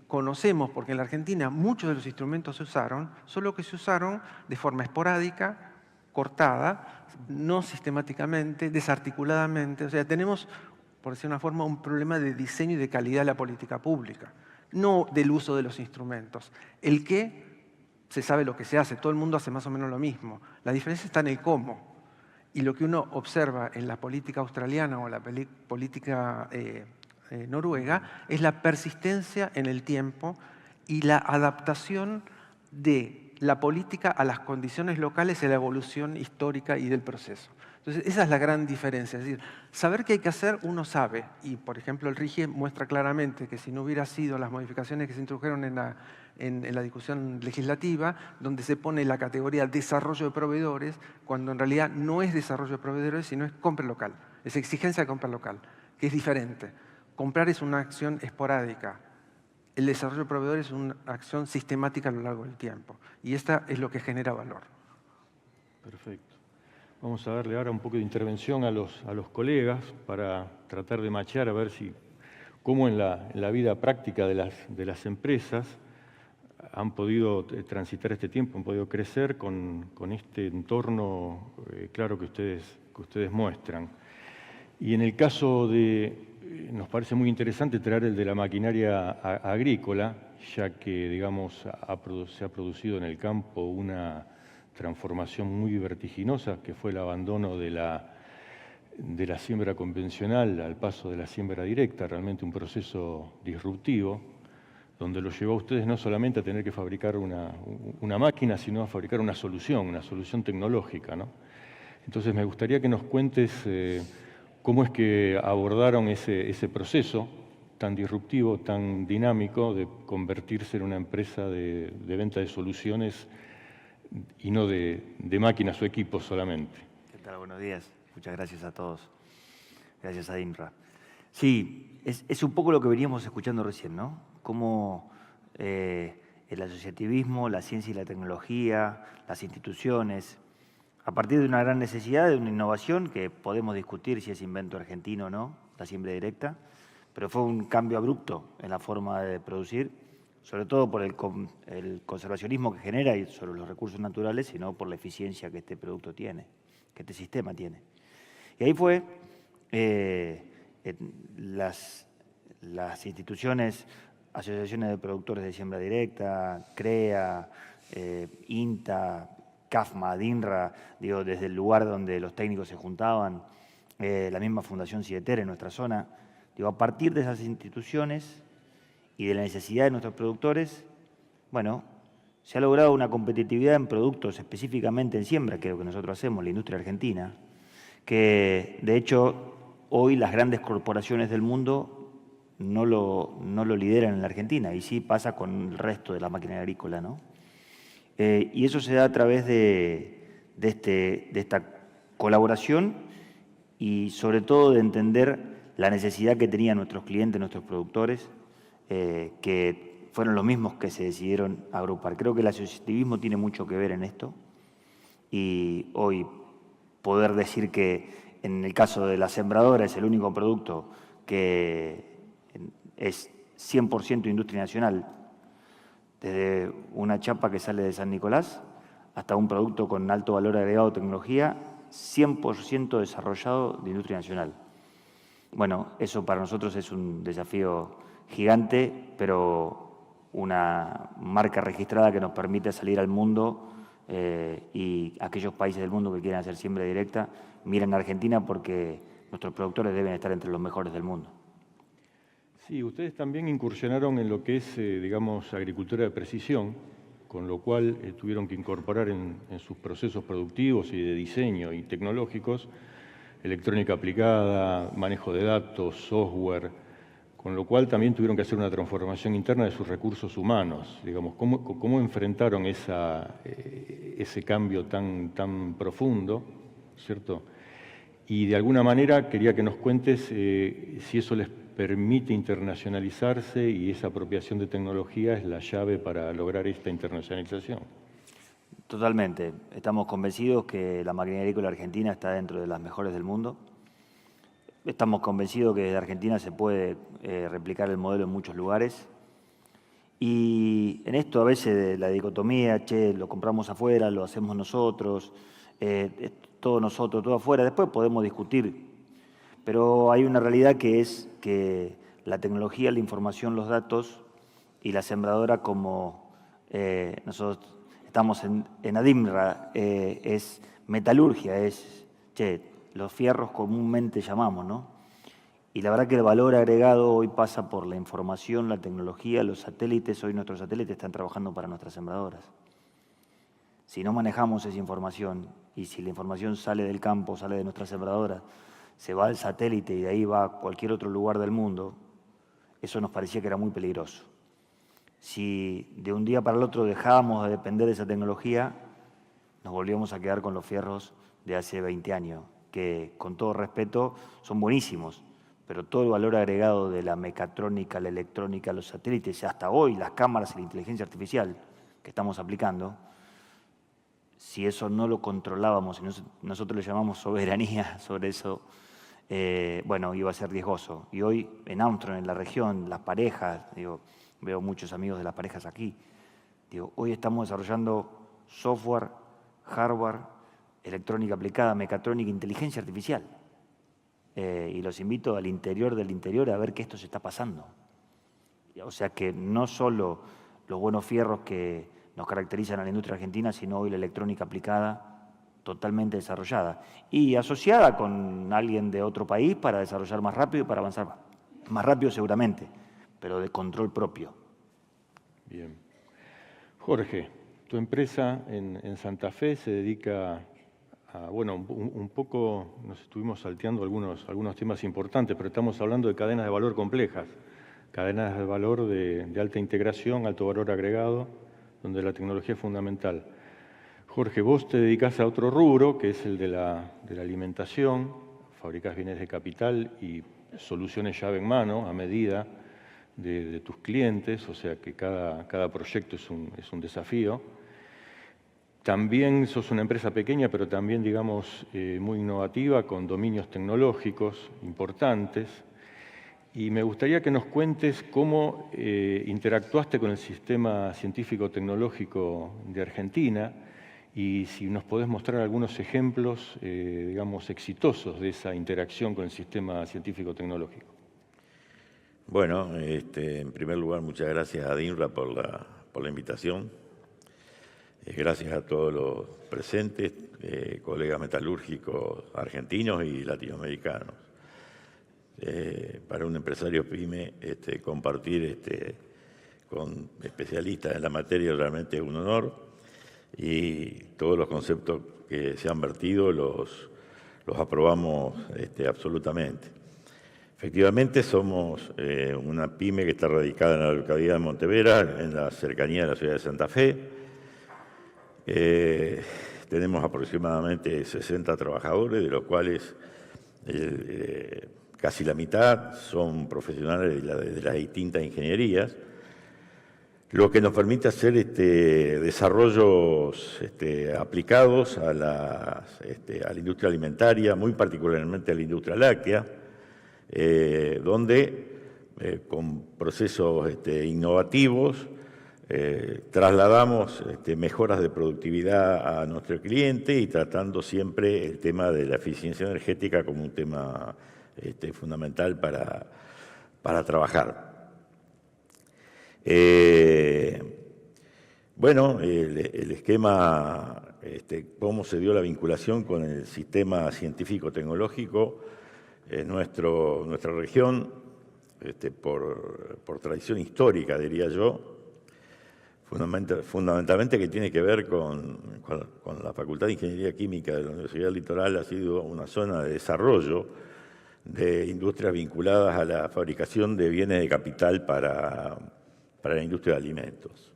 Speaker 5: conocemos, porque en la Argentina muchos de los instrumentos se usaron, solo que se usaron de forma esporádica, cortada, no sistemáticamente, desarticuladamente. O sea, tenemos, por decir una forma, un problema de diseño y de calidad de la política pública, no del uso de los instrumentos. El qué, se sabe lo que se hace, todo el mundo hace más o menos lo mismo. La diferencia está en el cómo. Y lo que uno observa en la política australiana o la política noruega es la persistencia en el tiempo y la adaptación de la política a las condiciones locales y a la evolución histórica y del proceso. Entonces, esa es la gran diferencia. Es decir, saber qué hay que hacer, uno sabe. Y, por ejemplo, el RIGI muestra claramente que si no hubiera sido las modificaciones que se introdujeron en la discusión legislativa, donde se pone la categoría desarrollo de proveedores, cuando en realidad no es desarrollo de proveedores, sino es compra local. Es exigencia de compra local, que es diferente. Comprar es una acción esporádica. El desarrollo de proveedores es una acción sistemática a lo largo del tiempo. Y esta es lo que genera valor.
Speaker 3: Perfecto. Vamos a darle ahora un poco de intervención a los colegas para tratar de machear a ver cómo en la vida práctica de las empresas han podido transitar este tiempo, han podido crecer con este entorno claro que ustedes muestran. Y en el caso nos parece muy interesante traer el de la maquinaria agrícola, ya que, digamos, se ha producido en el campo una transformación muy vertiginosa, que fue el abandono de la siembra convencional al paso de la siembra directa, realmente un proceso disruptivo, donde lo llevó a ustedes no solamente a tener que fabricar una máquina, sino a fabricar una solución tecnológica, ¿no? Entonces me gustaría que nos cuentes cómo es que abordaron ese proceso tan disruptivo, tan dinámico, de convertirse en una empresa de venta de soluciones y no de máquinas o equipos solamente.
Speaker 6: ¿Qué tal? Buenos días. Muchas gracias a todos. Gracias a INRA. Sí, es un poco lo que veníamos escuchando recién, ¿no? Cómo el asociativismo, la ciencia y la tecnología, las instituciones, a partir de una gran necesidad de una innovación que podemos discutir si es invento argentino o no, la siembra directa, pero fue un cambio abrupto en la forma de producir, sobre todo por el conservacionismo que genera y sobre los recursos naturales, sino por la eficiencia que este producto tiene, que este sistema tiene. Y ahí fue las instituciones, asociaciones de productores de siembra directa, CREA, INTA, CAFMA, DINRA, digo, desde el lugar donde los técnicos se juntaban, la misma Fundación CIETER en nuestra zona. Digo, a partir de esas instituciones y de la necesidad de nuestros productores, bueno, se ha logrado una competitividad en productos, específicamente en siembra, que es lo que nosotros hacemos, la industria argentina, que de hecho hoy las grandes corporaciones del mundo no lo lideran en la Argentina, y sí pasa con el resto de la maquinaria agrícola, ¿no? Y eso se da a través de esta colaboración y sobre todo de entender la necesidad que tenían nuestros clientes, nuestros productores, que fueron los mismos que se decidieron agrupar. Creo que el asociativismo tiene mucho que ver en esto Y hoy poder decir que en el caso de la sembradora es el único producto que es 100% industria nacional, desde una chapa que sale de San Nicolás hasta un producto con alto valor agregado de tecnología, 100% desarrollado de industria nacional. Bueno, eso para nosotros es un desafío gigante, pero una marca registrada que nos permite salir al mundo y aquellos países del mundo que quieran hacer siembra directa, miren a Argentina porque nuestros productores deben estar entre los mejores del mundo.
Speaker 3: Sí, ustedes también incursionaron en lo que es, digamos, agricultura de precisión, con lo cual tuvieron que incorporar en sus procesos productivos y de diseño y tecnológicos electrónica aplicada, manejo de datos, software, con lo cual también tuvieron que hacer una transformación interna de sus recursos humanos. Digamos, ¿cómo enfrentaron ese cambio tan profundo, ¿cierto? Y de alguna manera quería que nos cuentes si eso les permite internacionalizarse y esa apropiación de tecnología es la llave para lograr esta internacionalización.
Speaker 6: Totalmente. Estamos convencidos que la maquinaria agrícola argentina está dentro de las mejores del mundo. Estamos convencidos que desde Argentina se puede replicar el modelo en muchos lugares. Y en esto a veces de la dicotomía, che, lo compramos afuera, lo hacemos nosotros, todo nosotros, todo afuera, después podemos discutir. Pero hay una realidad que es que la tecnología, la información, los datos y la sembradora, como nosotros estamos en ADIMRA, es metalurgia, los fierros comúnmente llamamos, ¿no? Y la verdad que el valor agregado hoy pasa por la información, la tecnología, los satélites. Hoy nuestros satélites están trabajando para nuestras sembradoras. Si no manejamos esa información y si la información sale del campo, sale de nuestras sembradoras, se va al satélite y de ahí va a cualquier otro lugar del mundo, eso nos parecía que era muy peligroso. Si de un día para el otro dejábamos de depender de esa tecnología, nos volvíamos a quedar con los fierros de hace 20 años, que con todo respeto son buenísimos, pero todo el valor agregado de la mecatrónica, la electrónica, los satélites, y hasta hoy las cámaras y la inteligencia artificial que estamos aplicando, si eso no lo controlábamos, y nosotros le llamamos soberanía sobre eso, bueno, iba a ser riesgoso. Y hoy en Armstrong, en la región, las parejas, digo, veo muchos amigos de las parejas aquí, digo, hoy estamos desarrollando software, hardware, electrónica aplicada, mecatrónica, inteligencia artificial. Y los invito al interior del interior a ver que esto se está pasando. O sea que no solo los buenos fierros que nos caracterizan a la industria argentina, sino hoy la electrónica aplicada totalmente desarrollada y asociada con alguien de otro país para desarrollar más rápido y para avanzar más rápido seguramente, pero de control propio.
Speaker 3: Bien. Jorge, tu empresa en Santa Fe se dedica a, bueno, un poco nos estuvimos salteando algunos temas importantes, pero estamos hablando de cadenas de valor complejas, cadenas de valor de alta integración, alto valor agregado, donde la tecnología es fundamental. Jorge, vos te dedicás a otro rubro, que es el de la alimentación, fabricás bienes de capital y soluciones llave en mano, a medida de tus clientes, o sea que cada proyecto es un desafío. También sos una empresa pequeña, pero también, digamos, muy innovativa, con dominios tecnológicos importantes. Y me gustaría que nos cuentes cómo interactuaste con el sistema científico-tecnológico de Argentina y si nos podés mostrar algunos ejemplos, digamos, exitosos de esa interacción con el sistema científico-tecnológico.
Speaker 7: Bueno, en primer lugar, muchas gracias a ADIMRA por la invitación. Gracias a todos los presentes, colegas metalúrgicos argentinos y latinoamericanos. Para un empresario PYME, compartir con especialistas en la materia realmente es un honor y todos los conceptos que se han vertido los aprobamos absolutamente. Efectivamente, somos una PYME que está radicada en la localidad de Montevera, en la cercanía de la ciudad de Santa Fe. Tenemos aproximadamente 60 trabajadores, de los cuales casi la mitad son profesionales de las distintas ingenierías. lo que nos permite hacer desarrollos aplicados a la industria alimentaria, muy particularmente a la industria láctea, donde con procesos innovativos trasladamos mejoras de productividad a nuestro cliente y tratando siempre el tema de la eficiencia energética como un tema fundamental para trabajar. Bueno, el esquema, cómo se dio la vinculación con el sistema científico-tecnológico en nuestra región, por tradición histórica, diría yo, fundamentalmente que tiene que ver con la Facultad de Ingeniería Química de la Universidad del Litoral, ha sido una zona de desarrollo de industrias vinculadas a la fabricación de bienes de capital para la industria de alimentos.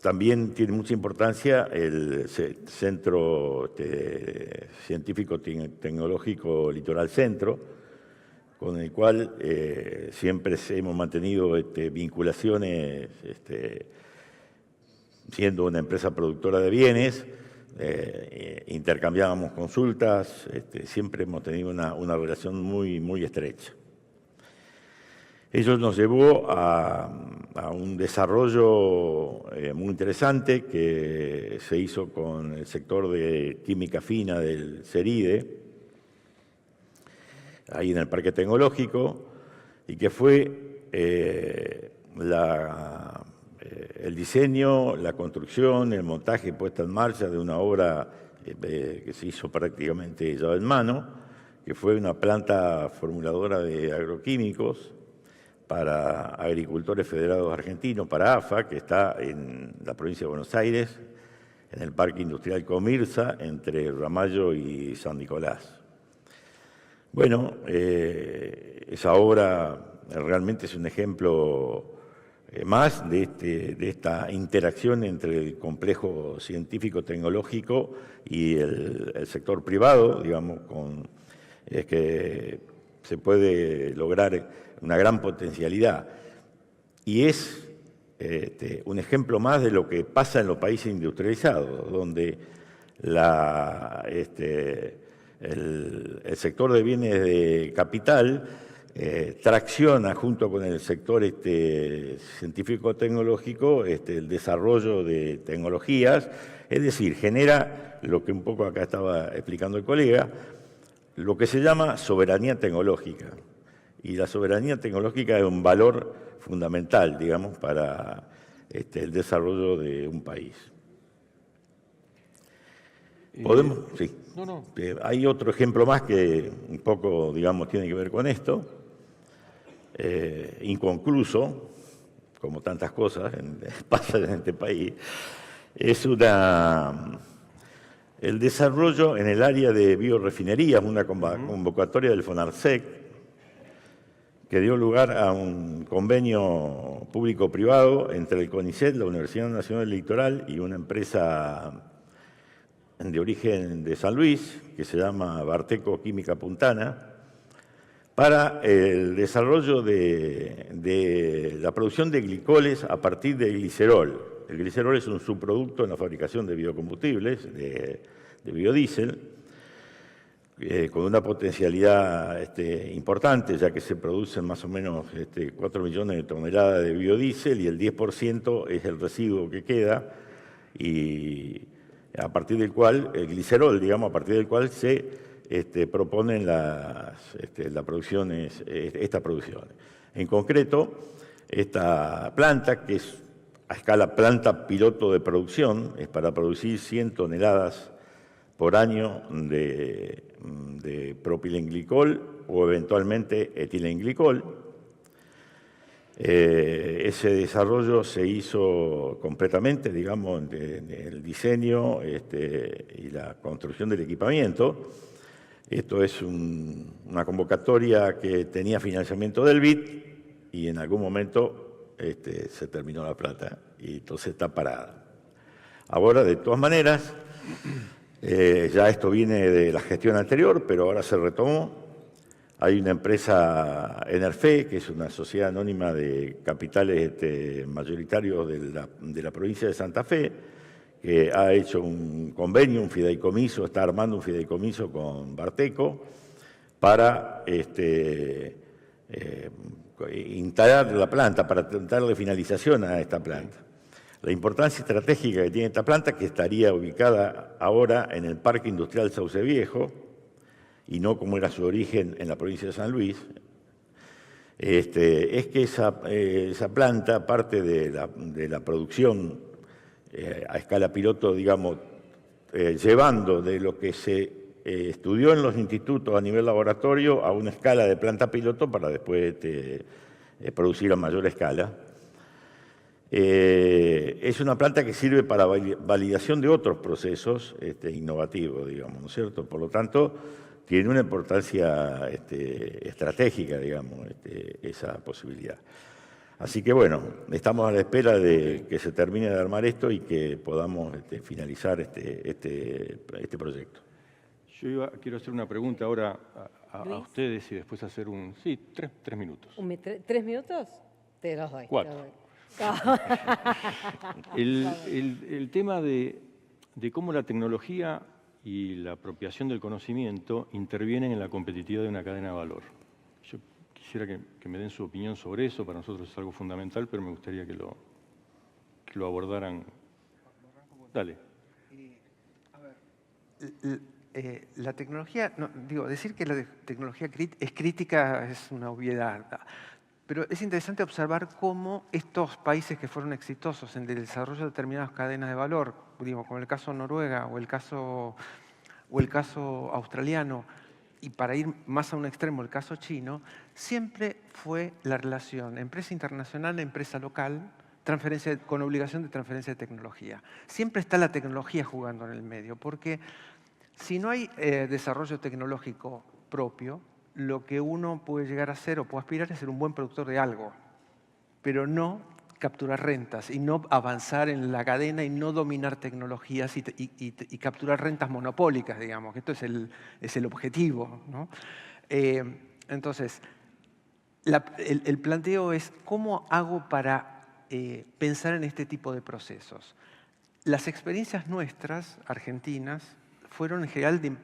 Speaker 7: También tiene mucha importancia el Centro Científico-Tecnológico Litoral Centro, con el cual siempre hemos mantenido vinculaciones, siendo una empresa productora de bienes, intercambiábamos consultas, siempre hemos tenido una relación muy estrecha. Ello nos llevó a un desarrollo muy interesante que se hizo con el sector de química fina del CERIDE, ahí en el Parque Tecnológico, y que fue el diseño, la construcción, el montaje y puesta en marcha de una obra que se hizo prácticamente llave en mano, que fue una planta formuladora de agroquímicos para agricultores federados argentinos, para AFA, que está en la provincia de Buenos Aires, en el Parque Industrial Comirsa, entre Ramallo y San Nicolás. Bueno, esa obra realmente es un ejemplo más de esta interacción entre el complejo científico-tecnológico y el sector privado, digamos, es que se puede lograr una gran potencialidad. Y es un ejemplo más de lo que pasa en los países industrializados, donde el sector de bienes de capital tracciona junto con el sector científico-tecnológico el desarrollo de tecnologías, es decir, genera lo que un poco acá estaba explicando el colega, lo que se llama soberanía tecnológica. Y la soberanía tecnológica es un valor fundamental, digamos, para el desarrollo de un país. ¿Podemos? Sí.
Speaker 3: No.
Speaker 7: Hay otro ejemplo más que un poco, digamos, tiene que ver con esto, inconcluso, como tantas cosas pasan en este país, es el desarrollo en el área de biorefinerías, una convocatoria del FONARSEC, que dio lugar a un convenio público-privado entre el CONICET, la Universidad Nacional del Litoral, y una empresa de origen de San Luis, que se llama Barteco Química Puntana, para el desarrollo de la producción de glicoles a partir de glicerol. El glicerol es un subproducto en la fabricación de biocombustibles, de biodiesel, con una potencialidad importante, ya que se producen más o menos 4 millones de toneladas de biodiesel y el 10% es el residuo que queda, y a partir del cual, el glicerol, digamos, a partir del cual se proponen estas producciones. En concreto, esta planta, que es a escala planta piloto de producción, es para producir 100 toneladas por año de propilenglicol o eventualmente etilenglicol. Ese desarrollo se hizo completamente, digamos, en el diseño y la construcción del equipamiento. Esto es una convocatoria que tenía financiamiento del BID y en algún momento se terminó la plata y entonces está parada. Ahora, de todas maneras, ya esto viene de la gestión anterior, pero ahora se retomó. Hay una empresa, Enerfe, que es una sociedad anónima de capitales mayoritarios de la provincia de Santa Fe, que ha hecho un convenio, un fideicomiso, está armando un fideicomiso con Barteco para instalar la planta, para darle finalización a esta planta. La importancia estratégica que tiene esta planta, que estaría ubicada ahora en el Parque Industrial Sauce Viejo, y no como era su origen en la provincia de San Luis, es que esa planta, aparte de la producción a escala piloto, digamos, llevando de lo que se estudió en los institutos a nivel laboratorio a una escala de planta piloto para después producir a mayor escala. Es una planta que sirve para validación de otros procesos innovativos, digamos, ¿no es cierto? Por lo tanto, tiene una importancia estratégica, digamos, esa posibilidad. Así que, bueno, estamos a la espera de que se termine de armar esto y que podamos finalizar este proyecto.
Speaker 3: Yo quiero hacer una pregunta ahora a ustedes y después hacer un... Sí, tres minutos.
Speaker 8: ¿3 minutos? Te los doy.
Speaker 3: 4. El tema de cómo la tecnología y la apropiación del conocimiento intervienen en la competitividad de una cadena de valor. Yo quisiera que me den su opinión sobre eso. Para nosotros es algo fundamental, pero me gustaría que lo abordaran. Dale.
Speaker 5: La tecnología, decir que la tecnología es crítica es una obviedad, pero es interesante observar cómo estos países que fueron exitosos en el desarrollo de determinadas cadenas de valor, como el caso Noruega o el caso australiano, y para ir más a un extremo, el caso chino, siempre fue la relación empresa internacional, empresa local, con obligación de transferencia de tecnología. Siempre está la tecnología jugando en el medio, porque si no hay desarrollo tecnológico propio, lo que uno puede llegar a ser o puede aspirar es ser un buen productor de algo, pero no capturar rentas y no avanzar en la cadena y no dominar tecnologías y capturar rentas monopólicas, digamos, que esto es el objetivo, ¿no? Entonces, el planteo es ¿cómo hago para pensar en este tipo de procesos? Las experiencias nuestras, argentinas, fueron en general de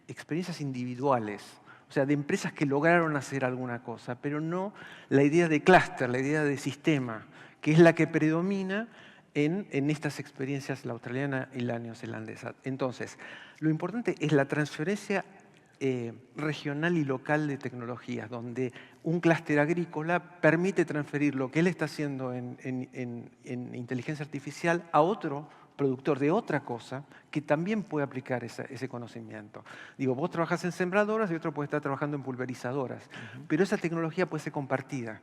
Speaker 5: experiencias individuales, o sea, de empresas que lograron hacer alguna cosa, pero no la idea de clúster, la idea de sistema, que es la que predomina en estas experiencias, la australiana y la neozelandesa. Entonces, lo importante es la transferencia regional y local de tecnologías, donde un clúster agrícola permite transferir lo que él está haciendo en inteligencia artificial a otro productor de otra cosa que también puede aplicar ese conocimiento. Vos trabajás en sembradoras y otro puede estar trabajando en pulverizadoras, pero esa tecnología puede ser compartida.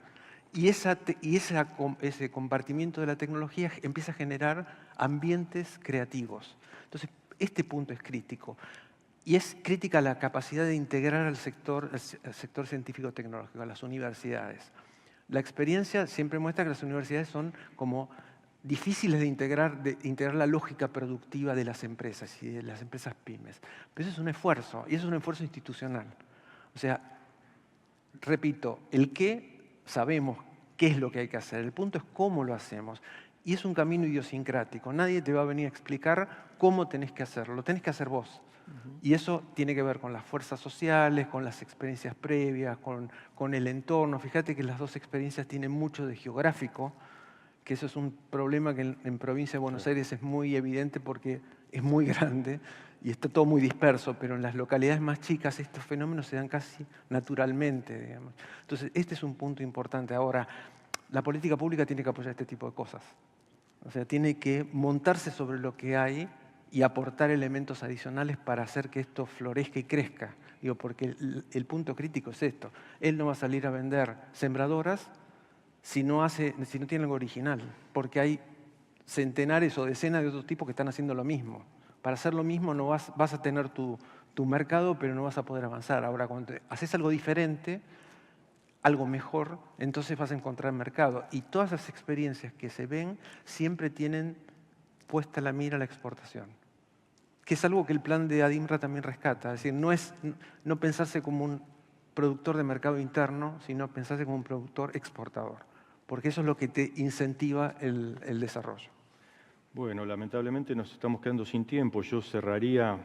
Speaker 5: Y ese compartimiento de la tecnología empieza a generar ambientes creativos. Entonces, este punto es crítico. Y es crítica la capacidad de integrar al sector científico-tecnológico, a las universidades. La experiencia siempre muestra que las universidades son como difíciles de integrar la lógica productiva de las empresas y de las empresas pymes. Pero eso es un esfuerzo, y eso es un esfuerzo institucional. O sea, repito, el qué sabemos qué es lo que hay que hacer, el punto es cómo lo hacemos. Y es un camino idiosincrático, nadie te va a venir a explicar cómo tenés que hacerlo, lo tenés que hacer vos. Y eso tiene que ver con las fuerzas sociales, con las experiencias previas, con el entorno. Fíjate que las dos experiencias tienen mucho de geográfico, que eso es un problema que en provincia de Buenos Aires es muy evidente porque es muy grande y está todo muy disperso, pero en las localidades más chicas estos fenómenos se dan casi naturalmente, digamos. Entonces, este es un punto importante. Ahora, la política pública tiene que apoyar este tipo de cosas. O sea, tiene que montarse sobre lo que hay y aportar elementos adicionales para hacer que esto florezca y crezca. Porque el punto crítico es esto. Él no va a salir a vender sembradoras si no tiene algo original, porque hay centenares o decenas de otros tipos que están haciendo lo mismo. Para hacer lo mismo no vas a tener tu mercado, pero no vas a poder avanzar. Ahora, cuando haces algo diferente, algo mejor, entonces vas a encontrar mercado. Y todas las experiencias que se ven siempre tienen puesta la mira a la exportación, que es algo que el plan de ADIMRA también rescata. Es decir, no pensarse como un productor de mercado interno, sino pensarse como un productor exportador, porque eso es lo que te incentiva el desarrollo.
Speaker 3: Bueno, lamentablemente nos estamos quedando sin tiempo. Yo cerraría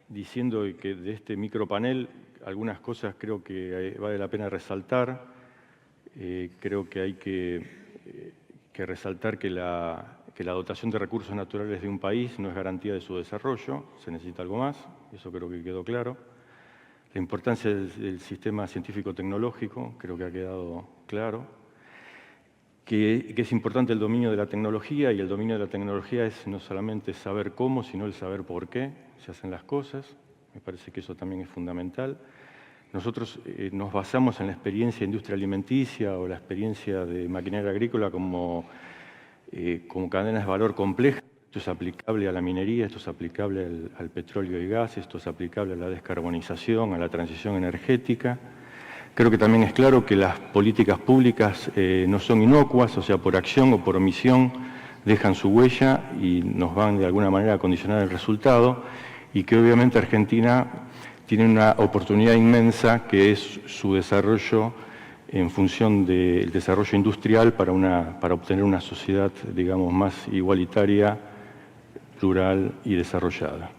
Speaker 3: diciendo que de este micropanel algunas cosas creo que vale la pena resaltar. Creo que hay que resaltar que la dotación de recursos naturales de un país no es garantía de su desarrollo, se necesita algo más, eso creo que quedó claro. La importancia del sistema científico-tecnológico creo que ha quedado claro. Que es importante el dominio de la tecnología, y el dominio de la tecnología es no solamente saber cómo, sino el saber por qué se hacen las cosas. Me parece que eso también es fundamental. Nosotros nos basamos en la experiencia de industria alimenticia o la experiencia de maquinaria agrícola como cadenas de valor complejas. Esto es aplicable a la minería, esto es aplicable al petróleo y gas, esto es aplicable a la descarbonización, a la transición energética. Creo que también es claro que las políticas públicas no son inocuas, o sea, por acción o por omisión dejan su huella y nos van de alguna manera a condicionar el resultado, y que obviamente Argentina tiene una oportunidad inmensa que es su desarrollo en función del desarrollo industrial para obtener una sociedad, digamos, más igualitaria, plural y desarrollada.